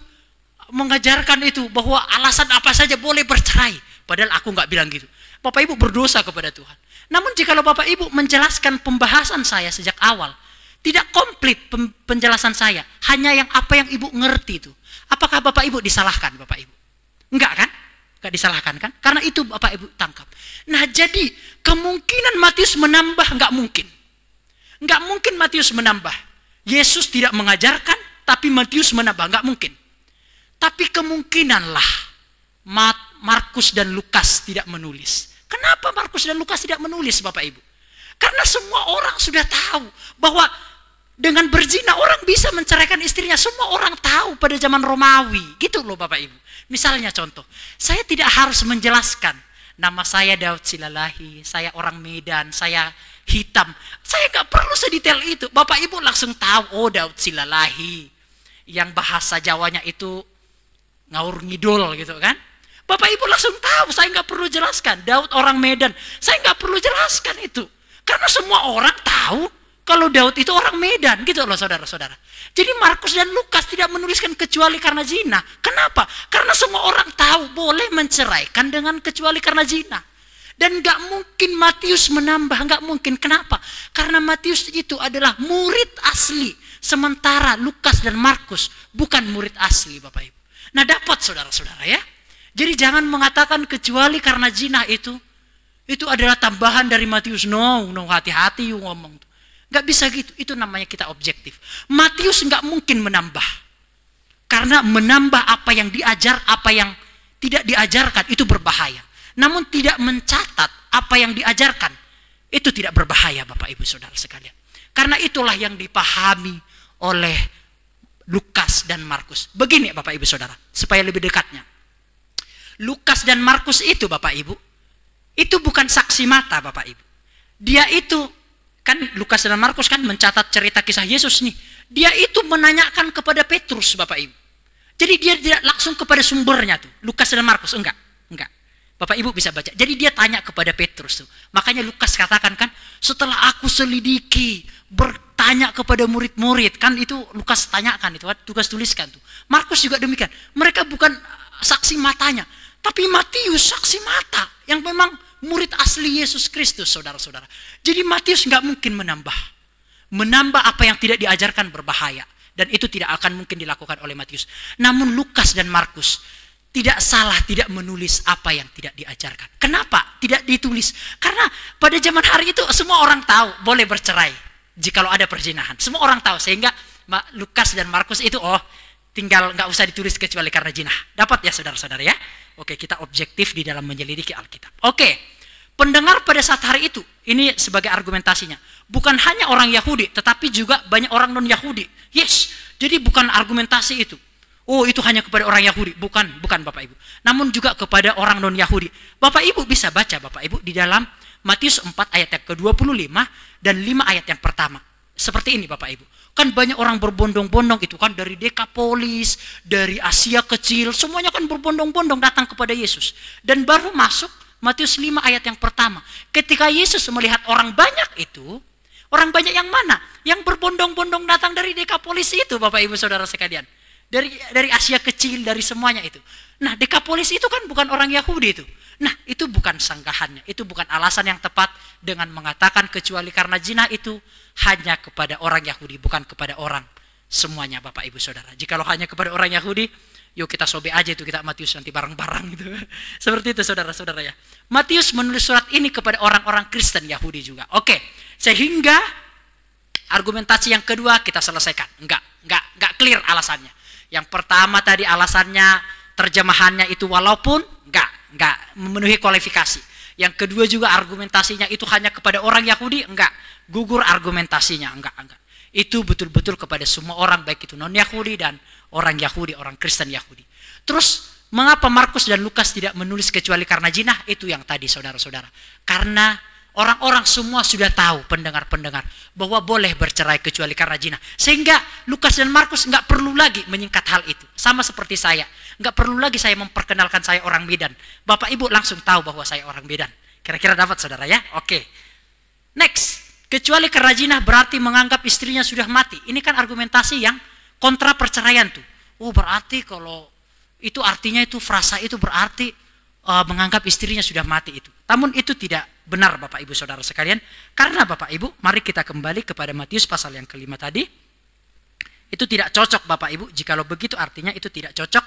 mengajarkan itu bahwa alasan apa saja boleh bercerai. Padahal aku nggak bilang gitu. Bapak Ibu berdosa kepada Tuhan. Namun jika Bapak Ibu menjelaskan pembahasan saya sejak awal, tidak komplit penjelasan saya, hanya yang apa yang Ibu ngerti itu. Apakah Bapak Ibu disalahkan Bapak Ibu? Enggak kan? Enggak disalahkan kan? Karena itu Bapak Ibu tangkap. Nah jadi kemungkinan Matius menambah enggak mungkin. Enggak mungkin Matius menambah. Yesus tidak mengajarkan, tapi Matius menambah. Enggak mungkin. Tapi kemungkinanlah Markus dan Lukas tidak menulis. Kenapa Markus dan Lukas tidak menulis Bapak Ibu? Karena semua orang sudah tahu bahwa dengan berzina orang bisa menceraikan istrinya. Semua orang tahu pada zaman Romawi. Gitu loh Bapak Ibu. Misalnya contoh, saya tidak harus menjelaskan nama saya Daud Silalahi, saya orang Medan, saya hitam. Saya nggak perlu sedetail itu. Bapak Ibu langsung tahu, oh Daud Silalahi. Yang bahasa Jawanya itu ngaur ngidul gitu kan. Bapak Ibu langsung tahu, saya nggak perlu jelaskan. Daud orang Medan, saya nggak perlu jelaskan itu. Karena semua orang tahu kalau Daud itu orang Medan, gitu loh saudara-saudara. Jadi Markus dan Lukas tidak menuliskan kecuali karena zina. Kenapa? Karena semua orang tahu boleh menceraikan dengan kecuali karena zina. Dan nggak mungkin Matius menambah, nggak mungkin. Kenapa? Karena Matius itu adalah murid asli, sementara Lukas dan Markus bukan murid asli, Bapak Ibu. Nah, dapat saudara-saudara ya. Jadi jangan mengatakan kecuali karena zina itu adalah tambahan dari Matius. No, hati-hati you ngomong. Nggak bisa gitu. Itu namanya kita objektif. Matius nggak mungkin menambah, karena menambah apa yang diajar, apa yang tidak diajarkan itu berbahaya. Namun tidak mencatat apa yang diajarkan itu tidak berbahaya, Bapak Ibu Saudara sekalian. Karena itulah yang dipahami oleh Lukas dan Markus. Begini Bapak Ibu Saudara, supaya lebih dekatnya. Lukas dan Markus itu Bapak Ibu, itu bukan saksi mata Bapak Ibu. Dia itu, kan Lukas dan Markus kan mencatat cerita kisah Yesus nih. Dia itu menanyakan kepada Petrus Bapak Ibu. Jadi dia tidak langsung kepada sumbernya tuh. Lukas dan Markus, enggak. Bapak Ibu bisa baca. Jadi dia tanya kepada Petrus tuh. Makanya Lukas katakan kan, setelah aku selidiki, bertanya kepada murid-murid, kan itu Lukas tanyakan, itu tugas tuliskan tuh. Markus juga demikian. Mereka bukan saksi matanya, tapi Matius saksi mata yang memang murid asli Yesus Kristus, saudara-saudara. Jadi Matius nggak mungkin menambah apa yang tidak diajarkan berbahaya, dan itu tidak akan mungkin dilakukan oleh Matius. Namun Lukas dan Markus tidak salah tidak menulis apa yang tidak diajarkan. Kenapa tidak ditulis? Karena pada zaman hari itu semua orang tahu boleh bercerai jikalau ada perzinahan. Semua orang tahu, sehingga Lukas dan Markus itu tinggal nggak usah ditulis kecuali karena zina. Dapat ya saudara-saudara ya? Oke, kita objektif di dalam menyelidiki Alkitab. Oke, pendengar pada saat hari itu, ini sebagai argumentasinya, bukan hanya orang Yahudi, tetapi juga banyak orang non-Yahudi. Yes, jadi bukan argumentasi itu. Oh, itu hanya kepada orang Yahudi. Bukan Bapak Ibu. Namun juga kepada orang non-Yahudi. Bapak Ibu bisa baca Bapak Ibu di dalam Matius 4 ayat yang ke-25 dan 5 ayat yang pertama. Seperti ini Bapak Ibu. Kan banyak orang berbondong-bondong itu kan, dari Dekapolis, dari Asia kecil, semuanya kan berbondong-bondong datang kepada Yesus. Dan baru masuk Matius 5 ayat yang pertama. Ketika Yesus melihat orang banyak itu, orang banyak yang mana? Yang berbondong-bondong datang dari Dekapolis itu Bapak Ibu Saudara sekalian. Dari Asia kecil, dari semuanya itu. Nah, Dekapolis itu kan bukan orang Yahudi itu. Nah, itu bukan sanggahannya, itu bukan alasan yang tepat dengan mengatakan kecuali karena zina itu hanya kepada orang Yahudi, bukan kepada orang semuanya Bapak Ibu Saudara. Jikalau hanya kepada orang Yahudi, yuk kita sobek aja itu kita Matius nanti bareng-bareng gitu. Seperti itu saudara-saudara ya. Matius menulis surat ini kepada orang-orang Kristen Yahudi juga. Oke, sehingga argumentasi yang kedua kita selesaikan. Enggak clear alasannya. Yang pertama tadi alasannya, terjemahannya itu walaupun enggak memenuhi kualifikasi. Yang kedua juga argumentasinya itu hanya kepada orang Yahudi, enggak. Gugur argumentasinya, enggak. Itu betul-betul kepada semua orang, baik itu non-Yahudi dan orang Yahudi, orang Kristen Yahudi. Terus mengapa Markus dan Lukas tidak menulis kecuali karena zina? Itu yang tadi saudara-saudara. Karena orang-orang semua sudah tahu, pendengar-pendengar, bahwa boleh bercerai kecuali karena zina. Sehingga Lukas dan Markus nggak perlu lagi menyingkat hal itu. Sama seperti saya. Nggak perlu lagi saya memperkenalkan saya orang Medan. Bapak Ibu langsung tahu bahwa saya orang Medan. Kira-kira dapat saudara ya? Oke. Next. Kecuali karena zina berarti menganggap istrinya sudah mati. Ini kan argumentasi yang kontra perceraian tuh. Oh, berarti kalau itu artinya itu frasa itu berarti menganggap istrinya sudah mati itu. Namun itu tidak benar Bapak Ibu Saudara sekalian. Karena Bapak Ibu, mari kita kembali kepada Matius pasal yang kelima tadi. Itu tidak cocok Bapak Ibu. Jikalau begitu artinya itu tidak cocok.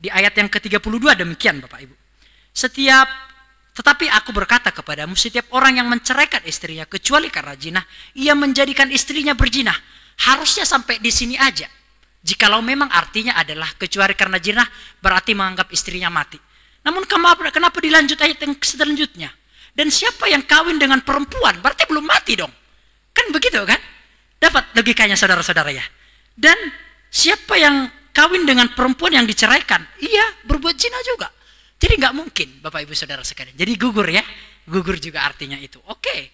Di ayat yang ke-32 demikian Bapak Ibu. Tetapi aku berkata kepadamu, setiap orang yang menceraikan istrinya kecuali karena zina, ia menjadikan istrinya berzina. Harusnya sampai di sini aja. Jikalau memang artinya adalah kecuali karena zina, berarti menganggap istrinya mati. Namun kenapa dilanjut ayat yang selanjutnya? Dan siapa yang kawin dengan perempuan, berarti belum mati dong. Kan begitu kan? Dapat logikanya saudara-saudara ya. Dan siapa yang kawin dengan perempuan yang diceraikan, iya berbuat zina juga. Jadi nggak mungkin Bapak Ibu Saudara sekalian. Jadi gugur ya. Gugur juga artinya itu. Oke.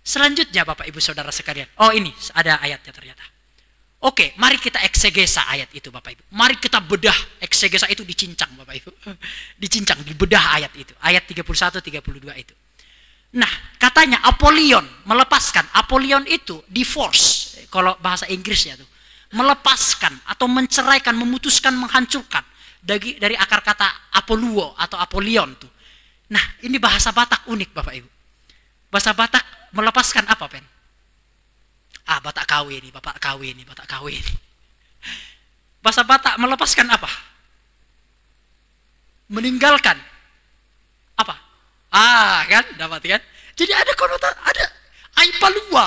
Selanjutnya Bapak Ibu Saudara sekalian. Oh ini ada ayatnya ternyata. Oke, mari kita eksegesa ayat itu Bapak Ibu. Mari kita bedah, eksegesa itu dicincang Bapak Ibu. Dicincang, dibedah ayat itu. Ayat 31, 32 itu. Nah, katanya apolion, melepaskan. Apolion itu divorce, kalau bahasa Inggrisnya tuh. Melepaskan atau menceraikan, memutuskan, menghancurkan. Dari akar kata apoluo atau apolion tuh. Nah, ini bahasa Batak unik Bapak Ibu. Bahasa Batak melepaskan apa, Pen? Batak KW ini, Bapak KW ini, Batak KW ini. Bahasa Batak melepaskan apa? Meninggalkan. Apa? Kan? Dapat kan? Jadi ada konotasi, ada aipalua,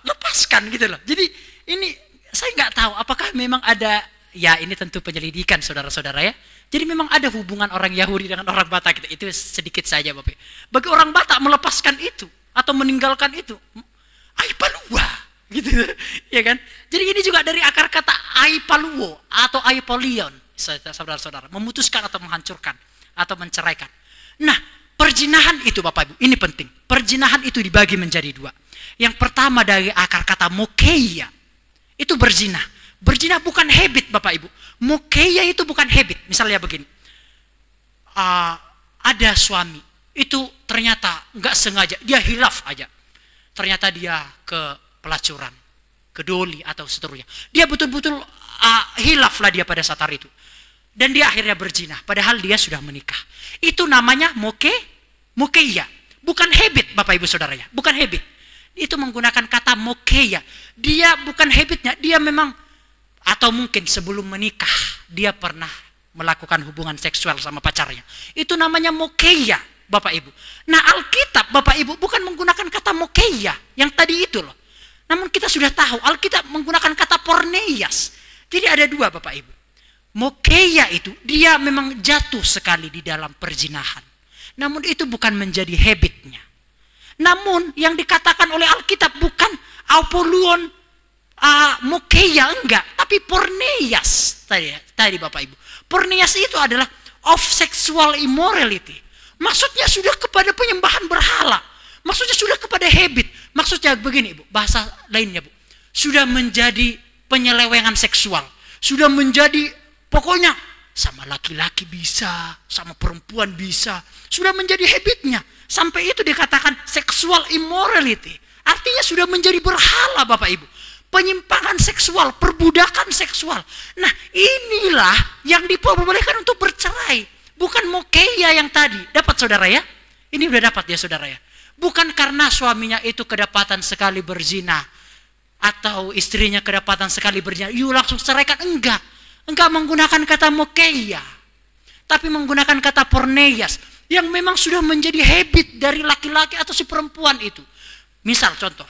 lepaskan gitu loh. Jadi ini saya nggak tahu apakah memang ada, ya ini tentu penyelidikan saudara-saudara ya. Jadi memang ada hubungan orang Yahudi dengan orang Batak gitu. Itu sedikit saja Bapak. Bagi orang Batak melepaskan itu atau meninggalkan itu, aipalua gitu ya kan. Jadi ini juga dari akar kata aipaluo atau aipolion, saudara-saudara, memutuskan atau menghancurkan atau menceraikan. Nah, perzinahan itu Bapak Ibu, ini penting. Perzinahan itu dibagi menjadi dua. Yang pertama dari akar kata mokeia, itu berzina. Berzina bukan habit Bapak Ibu. Mokeia itu bukan habit. Misalnya begini, ada suami, itu ternyata nggak sengaja, dia hilaf aja. Ternyata dia ke pelacuran, ke doli atau seterusnya. Dia betul-betul hilaf lah dia pada saat itu. Dan dia akhirnya berzina, padahal dia sudah menikah. Itu namanya mokeia. Bukan habit Bapak Ibu Saudara ya, bukan habit. Itu menggunakan kata mokeia. Dia bukan habitnya, dia memang, atau mungkin sebelum menikah dia pernah melakukan hubungan seksual sama pacarnya. Itu namanya mokeia Bapak Ibu. Nah, Alkitab Bapak Ibu bukan menggunakan kata mokeia yang tadi itu loh. Namun kita sudah tahu Alkitab menggunakan kata porneias. Jadi ada dua Bapak Ibu. Mokeia itu dia memang jatuh sekali di dalam perzinahan. Namun itu bukan menjadi habitnya. Namun yang dikatakan oleh Alkitab bukan aupoluon mokeia, enggak, tapi porneias tadi Bapak Ibu. Porneias itu adalah of sexual immorality. Maksudnya sudah kepada penyembahan berhala. Maksudnya sudah kepada habit. Maksudnya begini Bu, bahasa lainnya Bu. Sudah menjadi penyelewengan seksual. Sudah menjadi, pokoknya sama laki-laki bisa, sama perempuan bisa. Sudah menjadi habitnya. Sampai itu dikatakan sexual immorality. Artinya sudah menjadi berhala Bapak Ibu. Penyimpangan seksual, perbudakan seksual. Nah, inilah yang diperbolehkan untuk bercerai. Bukan mokeia yang tadi. Dapat saudara ya? Ini udah dapat ya saudara ya? Bukan karena suaminya itu kedapatan sekali berzina. Atau istrinya kedapatan sekali berzina. Yuk langsung ceraikan. Enggak. Enggak menggunakan kata mokeia. Tapi menggunakan kata porneias. Yang memang sudah menjadi habit dari laki-laki atau si perempuan itu. Misal contoh.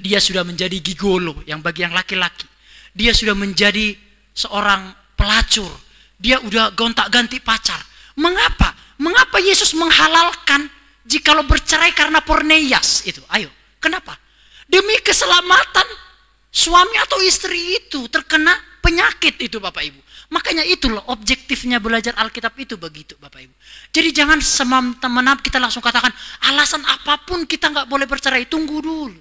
Dia sudah menjadi gigolo yang bagi yang laki-laki. Dia sudah menjadi seorang pelacur. Dia udah gonta-ganti pacar. Mengapa? Mengapa Yesus menghalalkan jikalau bercerai karena porneias itu? Ayo, kenapa? Demi keselamatan suami atau istri itu terkena penyakit itu Bapak Ibu. Makanya itu loh objektifnya belajar Alkitab itu begitu Bapak Ibu. Jadi jangan semena-mena kita langsung katakan alasan apapun kita nggak boleh bercerai. Tunggu dulu.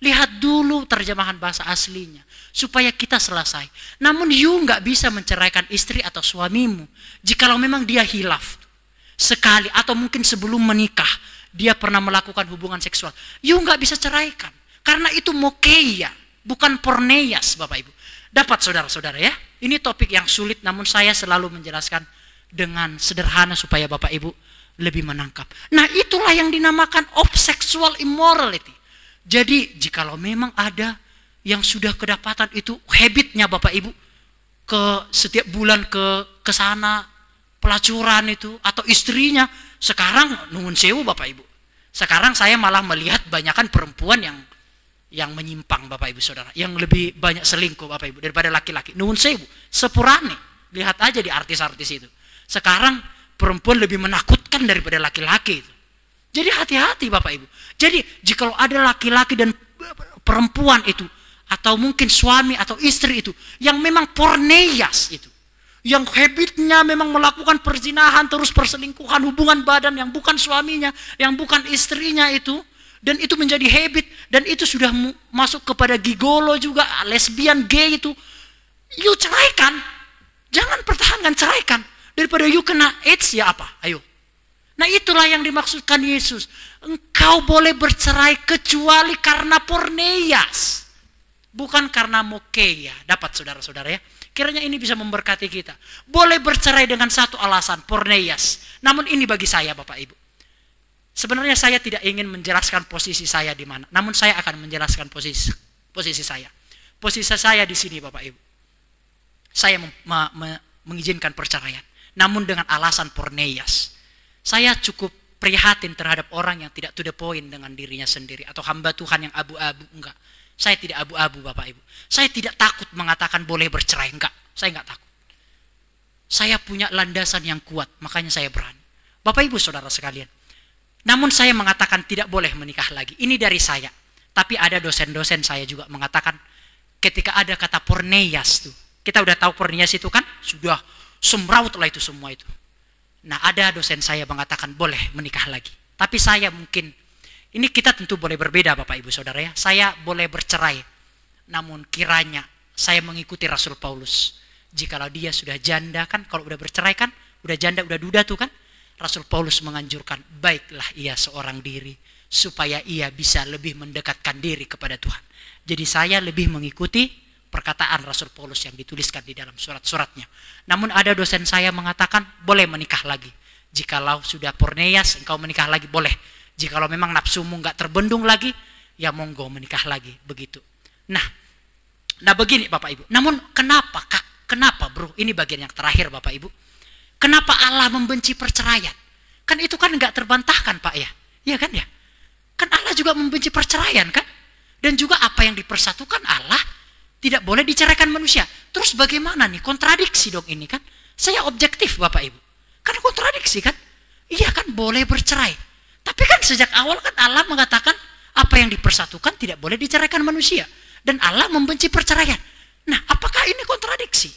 Lihat dulu terjemahan bahasa aslinya. Supaya kita selesai. Namun you nggak bisa menceraikan istri atau suamimu. Jikalau memang dia hilaf. Sekali atau mungkin sebelum menikah. Dia pernah melakukan hubungan seksual. You nggak bisa ceraikan. Karena itu mokeia. Bukan porneias Bapak Ibu. Dapat saudara-saudara ya. Ini topik yang sulit namun saya selalu menjelaskan dengan sederhana supaya Bapak Ibu lebih menangkap. Nah itulah yang dinamakan of sexual immorality. Jadi jikalau memang ada yang sudah kedapatan itu habitnya Bapak Ibu ke setiap bulan ke sana pelacuran itu atau istrinya, sekarang nuhun sewu Bapak Ibu. Sekarang saya malah melihat banyakan perempuan yang menyimpang Bapak Ibu Saudara, yang lebih banyak selingkuh Bapak Ibu daripada laki-laki. Nuhun sewu, sepurane. Lihat aja di artis-artis itu. Sekarang perempuan lebih menakutkan daripada laki-laki itu. Jadi hati-hati Bapak Ibu. Jadi jikalau ada laki-laki dan perempuan itu atau mungkin suami atau istri itu yang memang porneias itu, yang habitnya memang melakukan perzinahan, terus perselingkuhan, hubungan badan yang bukan suaminya, yang bukan istrinya itu, dan itu menjadi habit, dan itu sudah masuk kepada gigolo juga, lesbian, gay itu, you ceraikan. Jangan pertahankan, ceraikan. Daripada you kena AIDS ya apa? Ayo. Nah itulah yang dimaksudkan Yesus. Engkau boleh bercerai kecuali karena porneias. Bukan karena mokeia. Dapat saudara-saudara ya. Kiranya ini bisa memberkati kita. Boleh bercerai dengan satu alasan, porneias. Namun ini bagi saya Bapak Ibu. Sebenarnya saya tidak ingin menjelaskan posisi saya di mana. Namun saya akan menjelaskan posisi saya. Posisi saya di sini Bapak Ibu. Saya mengizinkan perceraian. Namun dengan alasan porneias. Saya cukup prihatin terhadap orang yang tidak to the point dengan dirinya sendiri. Atau hamba Tuhan yang abu-abu. Enggak. Saya tidak abu-abu Bapak Ibu. Saya tidak takut mengatakan boleh bercerai. Enggak. Saya enggak takut. Saya punya landasan yang kuat. Makanya saya berani. Bapak Ibu saudara sekalian. Namun saya mengatakan tidak boleh menikah lagi. Ini dari saya. Tapi ada dosen-dosen saya juga mengatakan ketika ada kata porneias tuh. Kita udah tahu porneias itu kan. Sudah semraut lah itu semua itu. Nah ada dosen saya mengatakan boleh menikah lagi. Tapi saya mungkin. Ini kita tentu boleh berbeda Bapak Ibu Saudara ya. Saya boleh bercerai. Namun kiranya saya mengikuti Rasul Paulus. Jikalau dia sudah janda kan. Kalau udah bercerai kan. Udah janda, udah duda tuh kan. Rasul Paulus menganjurkan. Baiklah ia seorang diri. Supaya ia bisa lebih mendekatkan diri kepada Tuhan. Jadi saya lebih mengikuti perkataan Rasul Paulus yang dituliskan di dalam surat-suratnya. Namun ada dosen saya mengatakan boleh menikah lagi. Jikalau sudah porneias engkau menikah lagi boleh. Jikalau memang nafsumu nggak terbendung lagi, ya monggo menikah lagi begitu. Nah begini Bapak Ibu. Namun kenapa Kak? Kenapa bro? Ini bagian yang terakhir Bapak Ibu. Kenapa Allah membenci perceraian? Kan itu kan nggak terbantahkan Pak ya? Iya kan ya? Kan Allah juga membenci perceraian kan? Dan juga apa yang dipersatukan Allah tidak boleh diceraikan manusia. Terus bagaimana nih? Kontradiksi dong ini kan? Saya objektif Bapak Ibu. Kan kontradiksi kan? Iya kan boleh bercerai. Tapi kan sejak awal kan Allah mengatakan apa yang dipersatukan tidak boleh diceraikan manusia. Dan Allah membenci perceraian. Nah apakah ini kontradiksi?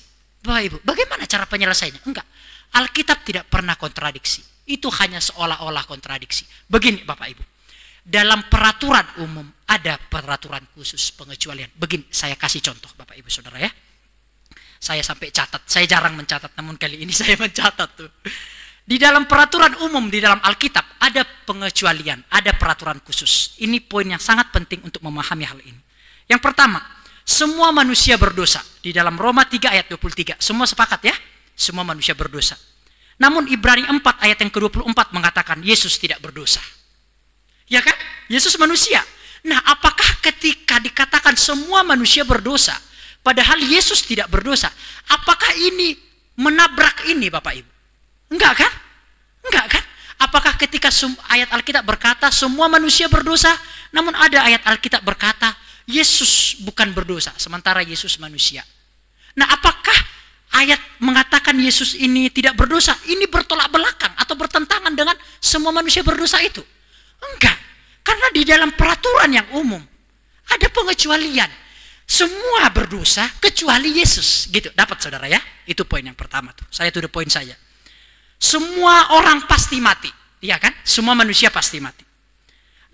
Bapak Ibu, bagaimana cara penyelesaiannya? Enggak. Alkitab tidak pernah kontradiksi. Itu hanya seolah-olah kontradiksi. Begini Bapak Ibu. Dalam peraturan umum ada peraturan khusus pengecualian. Begini, saya kasih contoh Bapak Ibu Saudara ya. Saya sampai catat. Saya jarang mencatat, namun kali ini saya mencatat tuh. Di dalam peraturan umum di dalam Alkitab ada pengecualian, ada peraturan khusus. Ini poin yang sangat penting untuk memahami hal ini. Yang pertama, semua manusia berdosa. Di dalam Roma 3 ayat 23. Semua sepakat ya? Semua manusia berdosa. Namun Ibrani 4 ayat yang ke-24 mengatakan Yesus tidak berdosa. Ya kan? Yesus manusia. Nah, apakah ketika dikatakan semua manusia berdosa, padahal Yesus tidak berdosa, apakah ini menabrak ini Bapak Ibu? Enggak kan? Enggak kan? Apakah ketika ayat Alkitab berkata semua manusia berdosa, namun ada ayat Alkitab berkata Yesus bukan berdosa, sementara Yesus manusia. Nah, apakah ayat mengatakan Yesus ini tidak berdosa, ini bertolak belakang atau bertentangan dengan semua manusia berdosa itu? Enggak. Karena di dalam peraturan yang umum ada pengecualian. Semua berdosa kecuali Yesus. Gitu. Dapat saudara ya? Itu poin yang pertama tuh. Saya tuh poin saya. Semua orang pasti mati. Iya kan? Semua manusia pasti mati.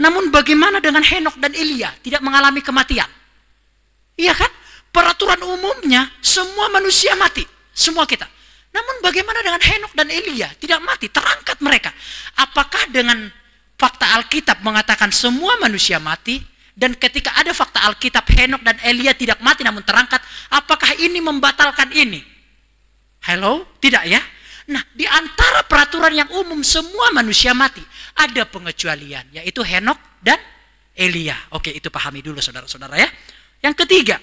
Namun bagaimana dengan Henok dan Elia? Tidak mengalami kematian. Iya kan? Peraturan umumnya semua manusia mati. Semua kita. Namun bagaimana dengan Henok dan Elia? Tidak mati, terangkat mereka. Apakah dengan fakta Alkitab mengatakan semua manusia mati? Dan ketika ada fakta Alkitab Henok dan Elia tidak mati namun terangkat, apakah ini membatalkan ini? Hello? Tidak ya? Nah, di antara peraturan yang umum semua manusia mati, ada pengecualian, yaitu Henok dan Elia. Oke, itu pahami dulu saudara-saudara ya. Yang ketiga,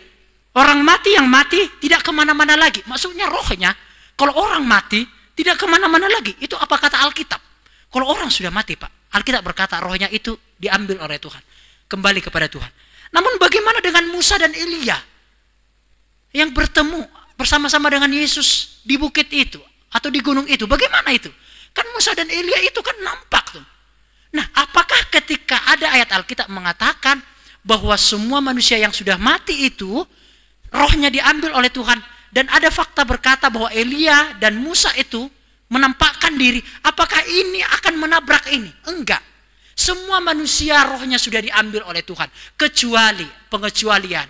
orang mati yang mati tidak kemana-mana lagi. Maksudnya rohnya, kalau orang mati tidak kemana-mana lagi. Itu apa kata Alkitab? Kalau orang sudah mati Pak, Alkitab berkata rohnya itu diambil oleh Tuhan. Kembali kepada Tuhan. Namun bagaimana dengan Musa dan Elia? Yang bertemu bersama-sama dengan Yesus di bukit itu. Atau di gunung itu, bagaimana itu? Kan Musa dan Elia itu kan nampak tuh. Nah, apakah ketika ada ayat Alkitab mengatakan bahwa semua manusia yang sudah mati itu rohnya diambil oleh Tuhan, dan ada fakta berkata bahwa Elia dan Musa itu menampakkan diri, apakah ini akan menabrak ini? Enggak. Semua manusia rohnya sudah diambil oleh Tuhan, kecuali pengecualian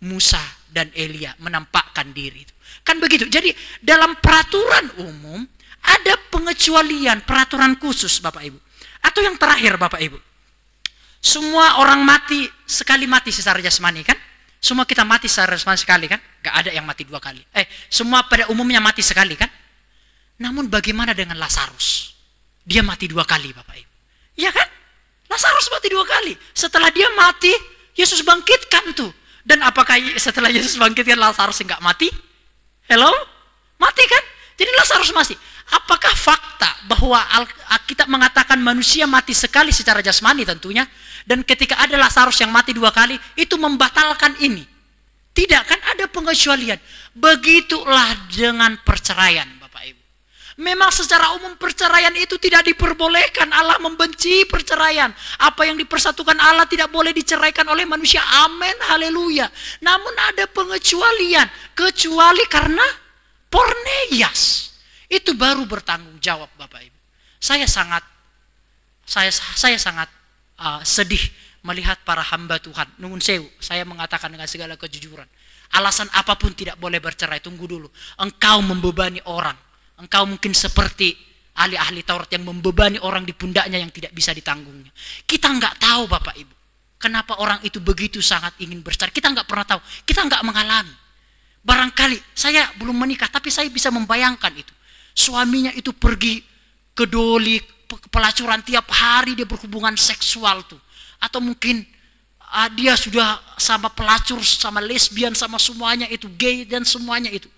Musa dan Elia menampakkan diri. Kan begitu. Jadi dalam peraturan umum ada pengecualian, peraturan khusus Bapak Ibu. Atau yang terakhir Bapak Ibu. Semua orang mati sekali mati secara jasmani kan? Semua kita mati secara sekali kan? Gak ada yang mati 2 kali. Semua pada umumnya mati sekali kan? Namun bagaimana dengan Lazarus? Dia mati 2 kali Bapak Ibu. Iya kan? Lazarus mati 2 kali. Setelah dia mati, Yesus bangkitkan tuh. Dan apakah setelah Yesus bangkitkan Lazarus enggak mati? Hello? Mati kan? Jadi Lazarus masih. Apakah fakta bahwa Alkitab mengatakan manusia mati sekali secara jasmani tentunya, dan ketika ada Lazarus yang mati 2 kali, itu membatalkan ini? Tidak kan, ada pengecualian. Begitulah dengan perceraian Bapak Ibu. Memang secara umum perceraian itu tidak diperbolehkan. Allah membenci perceraian. Apa yang dipersatukan Allah tidak boleh diceraikan oleh manusia. Amin, haleluya. Namun ada pengecualian. Kecuali karena porneias. Itu baru bertanggung jawab Bapak Ibu. Saya sangat sedih melihat para hamba Tuhan. Nuhun sewu, saya mengatakan dengan segala kejujuran. Alasan apapun tidak boleh bercerai. Tunggu dulu. Engkau membebani orang. Engkau mungkin seperti ahli-ahli Taurat yang membebani orang di pundaknya yang tidak bisa ditanggungnya. Kita nggak tahu Bapak Ibu. Kenapa orang itu begitu sangat ingin bercerai. Kita nggak pernah tahu. Kita nggak mengalami. Barangkali saya belum menikah, tapi saya bisa membayangkan itu. Suaminya itu pergi ke doli, pelacuran tiap hari dia berhubungan seksual tuh. Atau mungkin dia sudah sama pelacur, sama lesbian, sama semuanya itu, gay dan semuanya itu.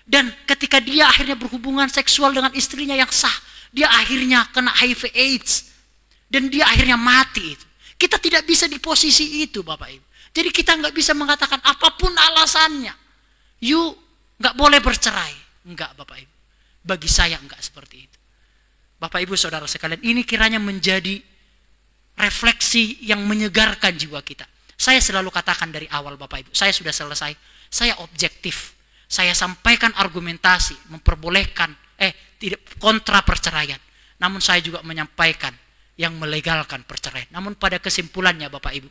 Dan ketika dia akhirnya berhubungan seksual dengan istrinya yang sah, dia akhirnya kena HIV AIDS. Dan dia akhirnya mati itu. Kita tidak bisa di posisi itu Bapak Ibu. Jadi kita nggak bisa mengatakan apapun alasannya, you nggak boleh bercerai. Enggak Bapak Ibu. Bagi saya enggak seperti itu. Bapak Ibu Saudara sekalian, ini kiranya menjadi refleksi yang menyegarkan jiwa kita. Saya selalu katakan dari awal Bapak Ibu, saya sudah selesai, saya objektif. Saya sampaikan argumentasi, memperbolehkan, tidak kontra perceraian. Namun saya juga menyampaikan yang melegalkan perceraian. Namun pada kesimpulannya Bapak Ibu,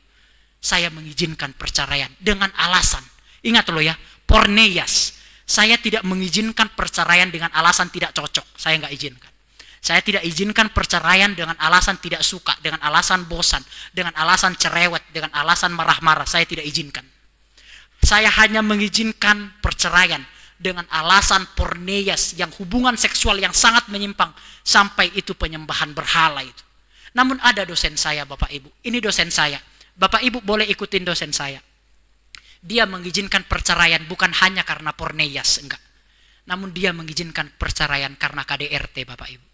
saya mengizinkan perceraian dengan alasan. Ingat loh ya, porneias. Saya tidak mengizinkan perceraian dengan alasan tidak cocok. Saya nggak izinkan. Saya tidak izinkan perceraian dengan alasan tidak suka, dengan alasan bosan, dengan alasan cerewet, dengan alasan marah-marah. Saya tidak izinkan. Saya hanya mengizinkan perceraian dengan alasan porneias, yang hubungan seksual yang sangat menyimpang, sampai itu penyembahan berhala itu. Namun ada dosen saya Bapak Ibu, ini dosen saya. Bapak Ibu boleh ikutin dosen saya. Dia mengizinkan perceraian bukan hanya karena porneias, enggak. Namun dia mengizinkan perceraian karena KDRT Bapak Ibu.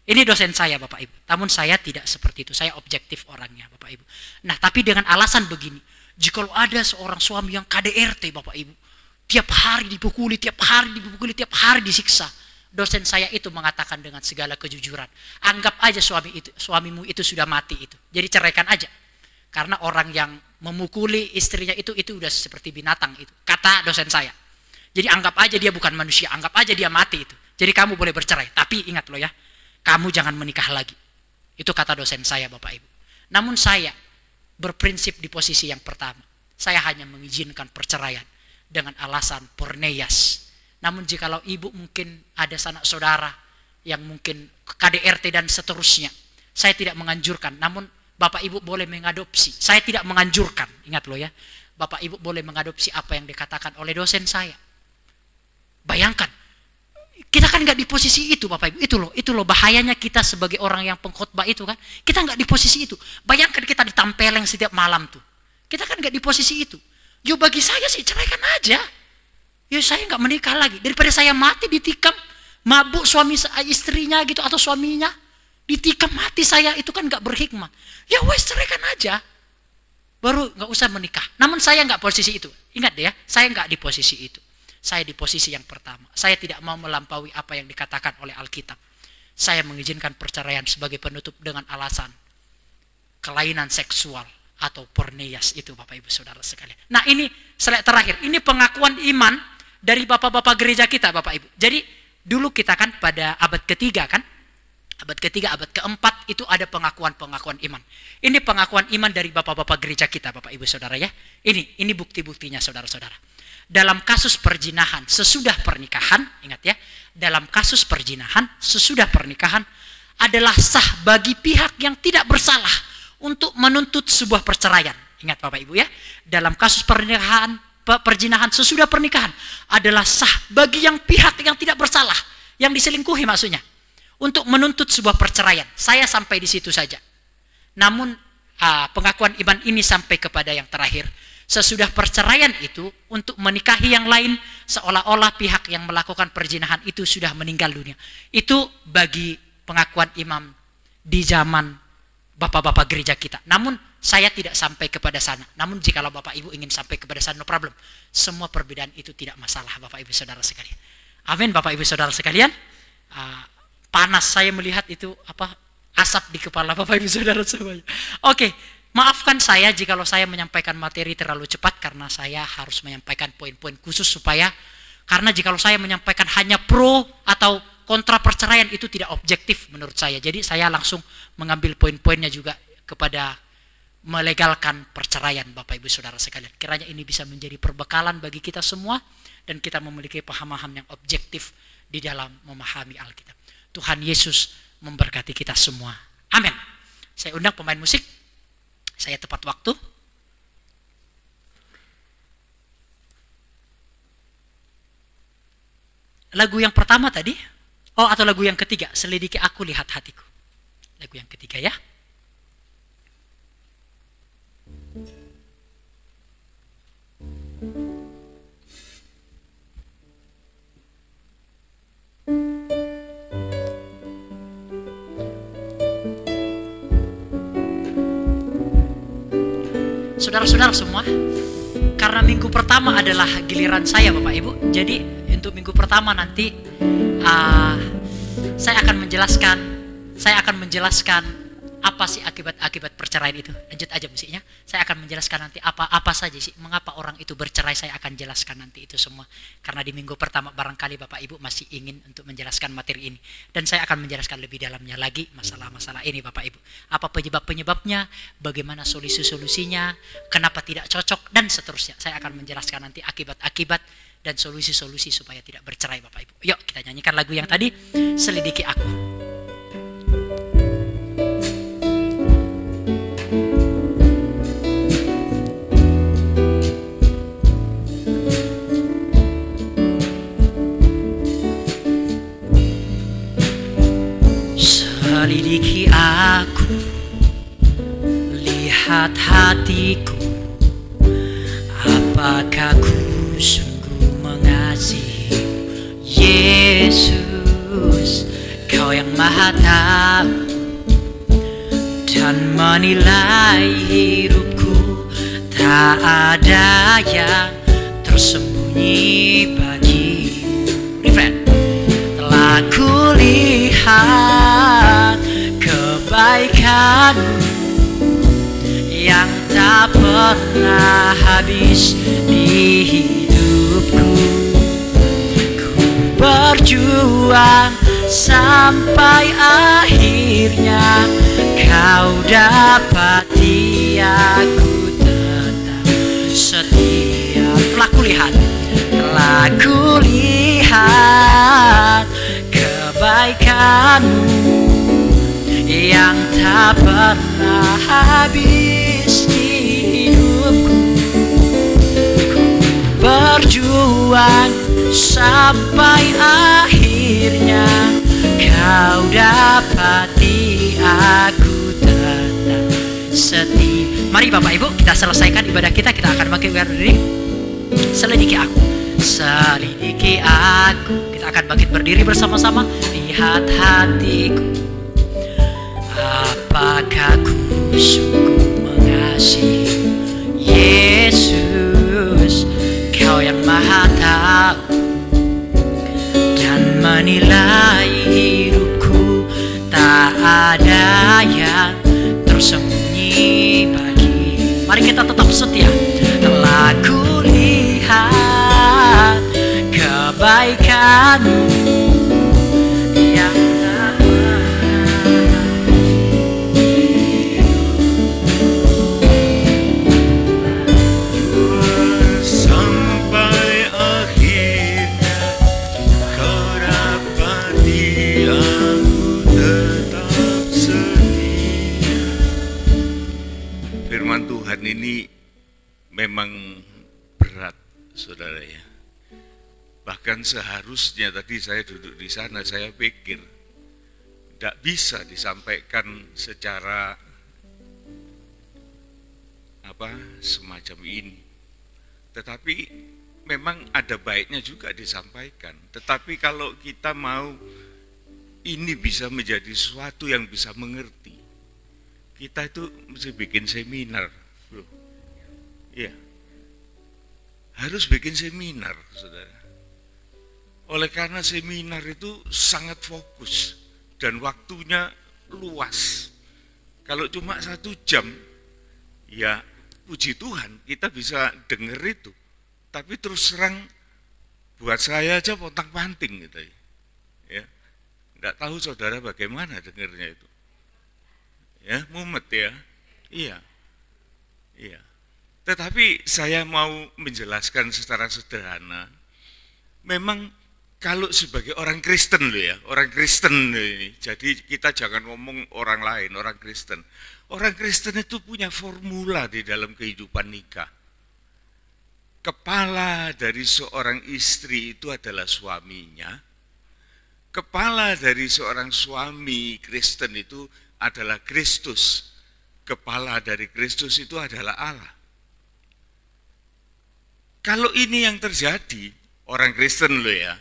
Ini dosen saya Bapak Ibu. Namun saya tidak seperti itu, saya objektif orangnya Bapak Ibu. Nah tapi dengan alasan begini, jika ada seorang suami yang KDRT Bapak Ibu, tiap hari dipukuli, tiap hari disiksa. Dosen saya itu mengatakan dengan segala kejujuran, anggap aja suamimu itu sudah mati itu. Jadi ceraikan aja. Karena orang yang memukuli istrinya itu udah seperti binatang itu. Kata dosen saya. Jadi anggap aja dia bukan manusia, anggap aja dia mati itu. Jadi kamu boleh bercerai, tapi ingat loh ya, kamu jangan menikah lagi. Itu kata dosen saya Bapak Ibu. Namun saya berprinsip di posisi yang pertama. Saya hanya mengizinkan perceraian dengan alasan porneias. Namun jikalau ibu mungkin ada sanak saudara yang mungkin KDRT dan seterusnya, saya tidak menganjurkan. Namun Bapak Ibu boleh mengadopsi. Saya tidak menganjurkan. Ingat loh ya, Bapak Ibu boleh mengadopsi apa yang dikatakan oleh dosen saya. Bayangkan, kita kan nggak di posisi itu Bapak Ibu. Itu loh bahayanya kita sebagai orang yang pengkhotbah itu kan. Kita nggak di posisi itu. Bayangkan kita ditampeleng setiap malam tuh. Kita kan nggak di posisi itu. Yo bagi saya sih ceraikan aja. Yo saya nggak menikah lagi. Daripada saya mati ditikam, mabuk suami istrinya gitu atau suaminya ditikam mati saya, itu kan nggak berhikmah. Ya wes ceraikan aja. Baru nggak usah menikah. Namun saya nggak posisi itu. Ingat deh ya, saya nggak di posisi itu. Saya di posisi yang pertama. Saya tidak mau melampaui apa yang dikatakan oleh Alkitab. Saya mengizinkan perceraian sebagai penutup dengan alasan kelainan seksual atau porneias itu Bapak Ibu Saudara sekalian. Nah ini slide terakhir. Ini pengakuan iman dari bapak-bapak gereja kita Bapak Ibu. Jadi dulu kita kan pada abad ketiga kan. Abad ketiga, abad keempat itu ada pengakuan-pengakuan iman. Ini pengakuan iman dari bapak-bapak gereja kita Bapak Ibu Saudara ya. Ini bukti-buktinya saudara-saudara. Dalam kasus perzinahan sesudah pernikahan, ingat ya, dalam kasus perzinahan sesudah pernikahan adalah sah bagi pihak yang tidak bersalah untuk menuntut sebuah perceraian. Ingat Bapak Ibu ya, dalam kasus perzinahan sesudah pernikahan adalah sah bagi yang pihak yang tidak bersalah, yang diselingkuhi maksudnya, untuk menuntut sebuah perceraian. Saya sampai di situ saja. Namun pengakuan iman ini sampai kepada yang terakhir. Sesudah perceraian itu untuk menikahi yang lain seolah-olah pihak yang melakukan perzinahan itu sudah meninggal dunia. Itu bagi pengakuan imam di zaman bapak-bapak gereja kita. Namun saya tidak sampai kepada sana. Namun jikalau Bapak Ibu ingin sampai kepada sana, no problem. Semua perbedaan itu tidak masalah Bapak Ibu Saudara sekalian. Amin Bapak Ibu Saudara sekalian. Panas saya melihat itu asap di kepala Bapak Ibu Saudara semuanya. Oke. Maafkan saya jikalau saya menyampaikan materi terlalu cepat karena saya harus menyampaikan poin-poin khusus karena jikalau saya menyampaikan hanya pro atau kontra perceraian itu tidak objektif menurut saya. Jadi saya langsung mengambil poin-poinnya juga kepada melegalkan perceraian Bapak Ibu Saudara sekalian. Kiranya ini bisa menjadi perbekalan bagi kita semua dan kita memiliki pemahaman yang objektif di dalam memahami Alkitab. Tuhan Yesus memberkati kita semua. Amin. Saya undang pemain musik. Saya tepat waktu. Lagu yang pertama tadi, atau lagu yang ketiga, Selidiki Aku Lihat Hatiku. Lagu yang ketiga ya. Saudara-saudara semua, karena minggu pertama adalah giliran saya Bapak Ibu, jadi untuk minggu pertama nanti saya akan menjelaskan apa sih akibat perceraian itu. Lanjut aja musiknya. Saya akan menjelaskan nanti apa saja sih mengapa orang itu bercerai. Saya akan jelaskan nanti itu semua. Karena di minggu pertama barangkali Bapak Ibu masih ingin untuk menjelaskan materi ini, dan saya akan menjelaskan lebih dalamnya lagi masalah-masalah ini Bapak Ibu. Apa penyebab-penyebabnya, bagaimana solusi-solusinya, kenapa tidak cocok dan seterusnya. Saya akan menjelaskan nanti akibat-akibat dan solusi-solusi supaya tidak bercerai Bapak Ibu. Yuk kita nyanyikan lagu yang tadi, Selidiki Aku. Selidiki aku, lihat hatiku, apakah ku sungguh mengasihi Yesus, Kau yang Maha Tahu dan menilai hidupku. Tak ada yang tersembunyi bagimu. Refrain. Telah kulihat kebaikan-Mu yang tak pernah habis di hidupku. Ku berjuang sampai akhirnya Kau dapati aku tetap setia. Telah kulihat kebaikan-Mu yang tak pernah habis di hidupku. Ku berjuang sampai akhirnya Kau dapati aku tetap setia. Mari Bapak Ibu kita selesaikan ibadah kita. Kita akan bangkit berdiri. Selidiki aku, selidiki aku. Kita akan bangkit berdiri bersama-sama. Lihat hatiku, apakah ku sungguh mengasihi Yesus, Kau yang Maha Tahu dan menilai hidupku. Tak ada yang tersembunyi bagi. Mari kita tetap setia. Telah kulihat kebaikan-Mu yang tak pernah sampai akhirnya Kau dapati aku tetap setia. Firman Tuhan ini memang berat, saudara ya. Bahkan seharusnya tadi saya duduk di sana, saya pikir tidak bisa disampaikan secara semacam ini. Tetapi memang ada baiknya juga disampaikan. Tetapi kalau kita mau ini bisa menjadi sesuatu yang bisa mengerti, kita itu mesti bikin seminar, bro. Ya, harus bikin seminar, saudara. Oleh karena seminar itu sangat fokus dan waktunya luas. Kalau cuma 1 jam, ya puji Tuhan kita bisa dengar itu. Tapi terus terang buat saya aja pontang-panting gitu ya. Enggak tahu saudara bagaimana dengarnya itu. Ya, mumet ya. Iya. Iya. Tetapi saya mau menjelaskan secara sederhana. Memang kalau sebagai orang Kristen loh ya, orang Kristen ini. Jadi kita jangan ngomong orang lain, orang Kristen. Orang Kristen itu punya formula di dalam kehidupan nikah. Kepala dari seorang istri itu adalah suaminya. Kepala dari seorang suami Kristen itu adalah Kristus. Kepala dari Kristus itu adalah Allah. Kalau ini yang terjadi, orang Kristen loh ya,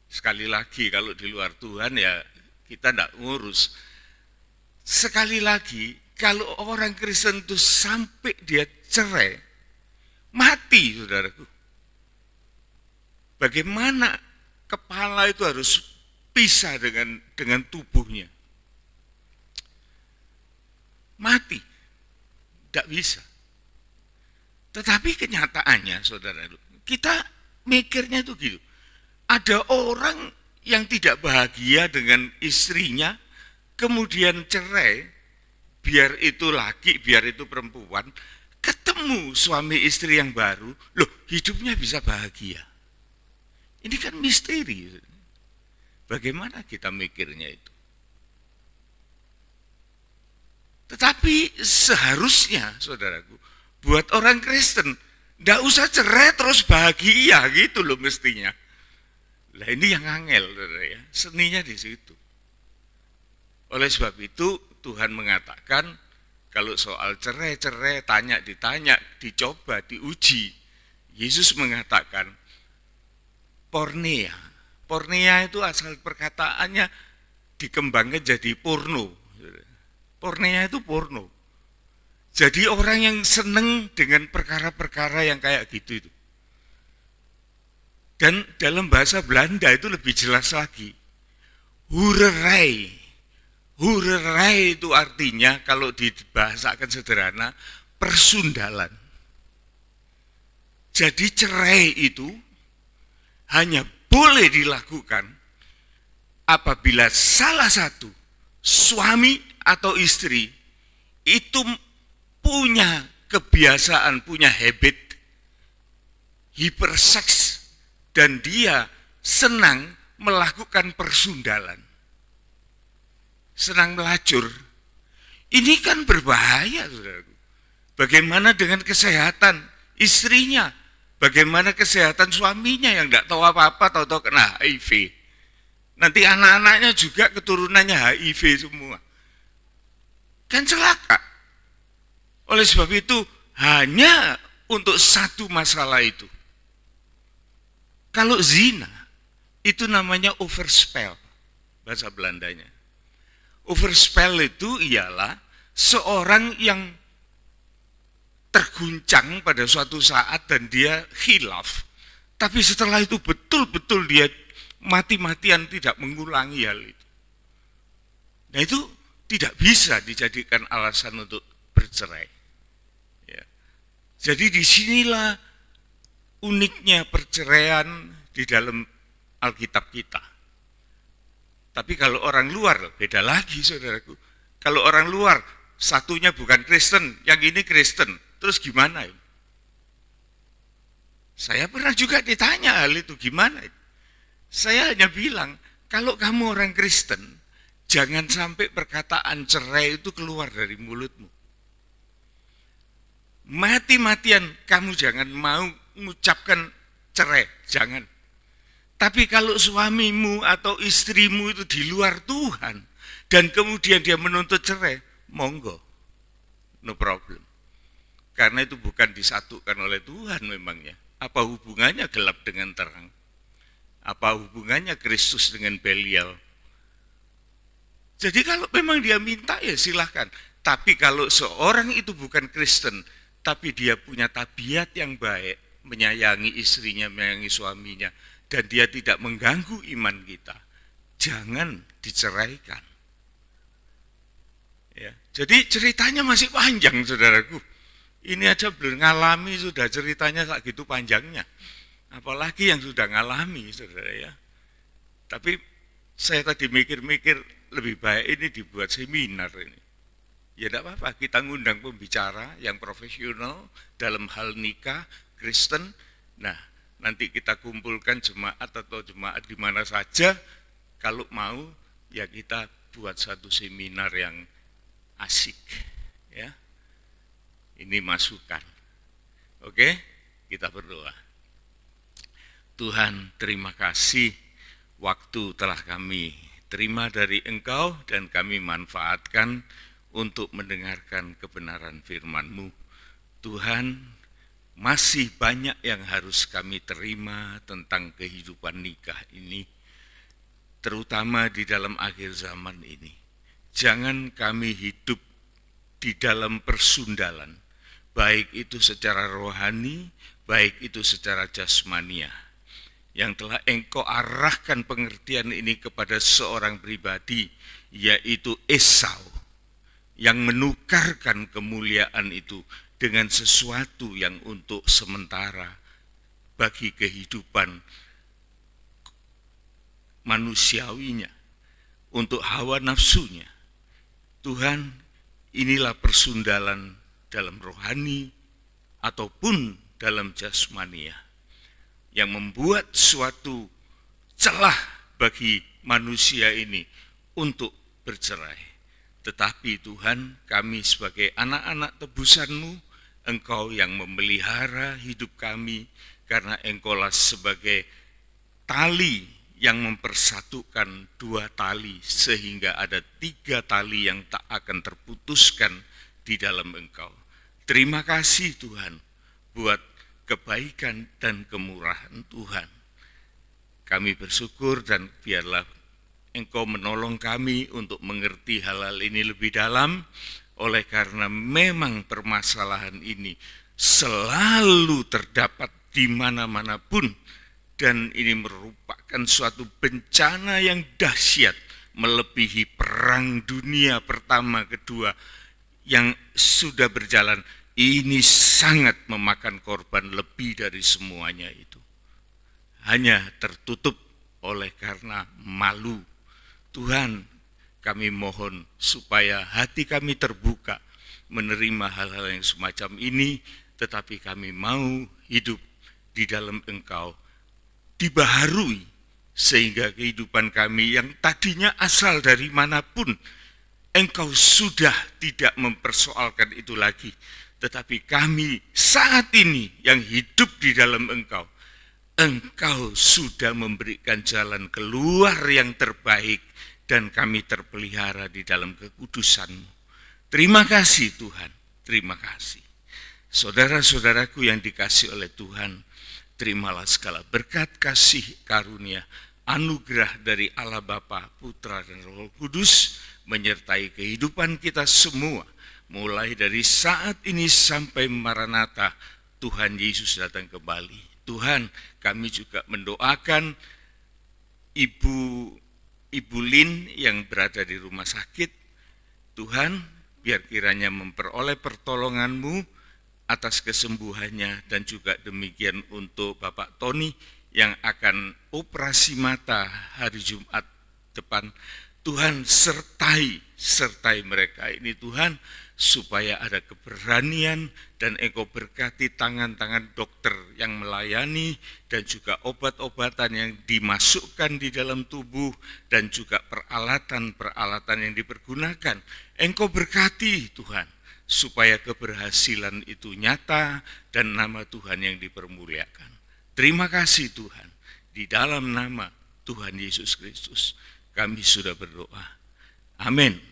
sekali lagi kalau di luar Tuhan ya kita tidak ngurus. Sekali lagi, kalau orang Kristen itu sampai dia cerai, mati saudaraku. Bagaimana kepala itu harus pisah dengan tubuhnya? Mati, tidak bisa. Tetapi kenyataannya, saudara, kita mikirnya itu gitu. Ada orang yang tidak bahagia dengan istrinya, kemudian cerai, biar itu laki, biar itu perempuan, ketemu suami istri yang baru, loh hidupnya bisa bahagia. Ini kan misteri. Bagaimana kita mikirnya itu? Tetapi seharusnya, saudaraku, buat orang Kristen, tidak usah cerai terus bahagia gitu loh mestinya. Lah ini yang angel, saudara ya, seninya di situ. Oleh sebab itu Tuhan mengatakan kalau soal cerai, ditanya, dicoba, diuji. Yesus mengatakan porneia. Porneia itu asal perkataannya dikembangkan jadi porno. Porneia itu porno. Jadi orang yang seneng dengan perkara-perkara yang kayak gitu itu. Dan dalam bahasa Belanda itu lebih jelas lagi. Hoererij. Hoererij itu artinya kalau dibahasakan sederhana, persundalan. Jadi cerai itu hanya boleh dilakukan apabila salah satu suami atau istri itu punya kebiasaan, punya habit hiperseks dan dia senang melakukan persundalan. Senang melacur. Ini kan berbahaya, saudaraku. Bagaimana dengan kesehatan istrinya? Bagaimana kesehatan suaminya yang tidak tahu apa-apa, tahu-tahu kena HIV. Nanti anak-anaknya juga keturunannya HIV semua. Kan celaka. Oleh sebab itu, hanya untuk satu masalah itu. Kalau zina, itu namanya overspel, bahasa Belandanya. Overspel itu ialah seorang yang terguncang pada suatu saat dan dia khilaf, tapi setelah itu betul-betul dia mati-matian tidak mengulangi hal itu. Nah itu tidak bisa dijadikan alasan untuk bercerai. Ya. Jadi disinilah uniknya perceraian di dalam Alkitab kita. Tapi kalau orang luar beda lagi, saudaraku. Kalau orang luar satunya bukan Kristen, yang ini Kristen. Terus gimana? Saya pernah juga ditanya hal itu, gimana? Saya hanya bilang, kalau kamu orang Kristen, jangan sampai perkataan cerai itu keluar dari mulutmu. Mati-matian kamu jangan mau mengucapkan cerai, jangan. Tapi kalau suamimu atau istrimu itu di luar Tuhan dan kemudian dia menuntut cerai, monggo, no problem. Karena itu bukan disatukan oleh Tuhan memangnya. Apa hubungannya gelap dengan terang? Apa hubungannya Kristus dengan Belial? Jadi kalau memang dia minta ya silahkan. Tapi kalau seorang itu bukan Kristen, tapi dia punya tabiat yang baik, menyayangi istrinya, menyayangi suaminya, dan dia tidak mengganggu iman kita, jangan diceraikan. Ya, jadi ceritanya masih panjang, saudaraku. Ini aja belum ngalami sudah ceritanya segitu panjangnya. Apalagi yang sudah ngalami, saudara ya. Tapi saya tadi mikir-mikir lebih baik ini dibuat seminar ini. Ya tidak apa-apa, kita ngundang pembicara yang profesional dalam hal nikah, Kristen. Nah, nanti kita kumpulkan jemaat atau jemaat di mana saja. Kalau mau, ya kita buat satu seminar yang asik. Ya, ini masukan. Oke, kita berdoa. Tuhan, terima kasih waktu telah kami terima dari Engkau dan kami manfaatkan untuk mendengarkan kebenaran firman-Mu. Tuhan, masih banyak yang harus kami terima tentang kehidupan nikah ini, terutama di dalam akhir zaman ini. Jangan kami hidup di dalam persundalan, baik itu secara rohani, baik itu secara jasmania. Yang telah Engkau arahkan pengertian ini kepada seorang pribadi, yaitu Esau, yang menukarkan kemuliaan itu dengan sesuatu yang untuk sementara bagi kehidupan manusiawinya, untuk hawa nafsunya. Tuhan, inilah persundalan dalam rohani ataupun dalam jasmania yang membuat suatu celah bagi manusia ini untuk bercerai. Tetapi Tuhan, kami sebagai anak-anak tebusan-Mu, Engkau yang memelihara hidup kami, karena Engkaulah sebagai tali yang mempersatukan dua tali, sehingga ada 3 tali yang tak akan terputuskan di dalam Engkau. Terima kasih Tuhan, buat kebaikan dan kemurahan Tuhan. Kami bersyukur dan biarlah Engkau menolong kami untuk mengerti hal-hal ini lebih dalam, oleh karena memang permasalahan ini selalu terdapat di mana-mana pun, dan ini merupakan suatu bencana yang dahsyat, melebihi perang dunia pertama, kedua, yang sudah berjalan. Ini sangat memakan korban lebih dari semuanya itu. Hanya tertutup oleh karena malu. Tuhan, kami mohon supaya hati kami terbuka menerima hal-hal yang semacam ini, tetapi kami mau hidup di dalam Engkau, dibaharui, sehingga kehidupan kami yang tadinya asal dari manapun, Engkau sudah tidak mempersoalkan itu lagi, tetapi kami saat ini yang hidup di dalam Engkau, Engkau sudah memberikan jalan keluar yang terbaik, dan kami terpelihara di dalam kekudusan-Mu. Terima kasih Tuhan, terima kasih. Saudara-saudaraku yang dikasihi oleh Tuhan, terimalah segala berkat kasih karunia, anugerah dari Allah Bapa, Putra, dan Roh Kudus, menyertai kehidupan kita semua, mulai dari saat ini sampai Maranatha, Tuhan Yesus datang kembali. Tuhan, kami juga mendoakan Ibu Lin yang berada di rumah sakit. Tuhan, biar kiranya memperoleh pertolongan-Mu atas kesembuhannya, dan juga demikian untuk Bapak Tony yang akan operasi mata hari Jumat depan. Tuhan, sertai mereka ini Tuhan, supaya ada keberanian, dan Engkau berkati tangan-tangan dokter yang melayani, dan juga obat-obatan yang dimasukkan di dalam tubuh, dan juga peralatan-peralatan yang dipergunakan. Engkau berkati Tuhan, supaya keberhasilan itu nyata dan nama Tuhan yang dipermuliakan. Terima kasih Tuhan, di dalam nama Tuhan Yesus Kristus kami sudah berdoa. Amin.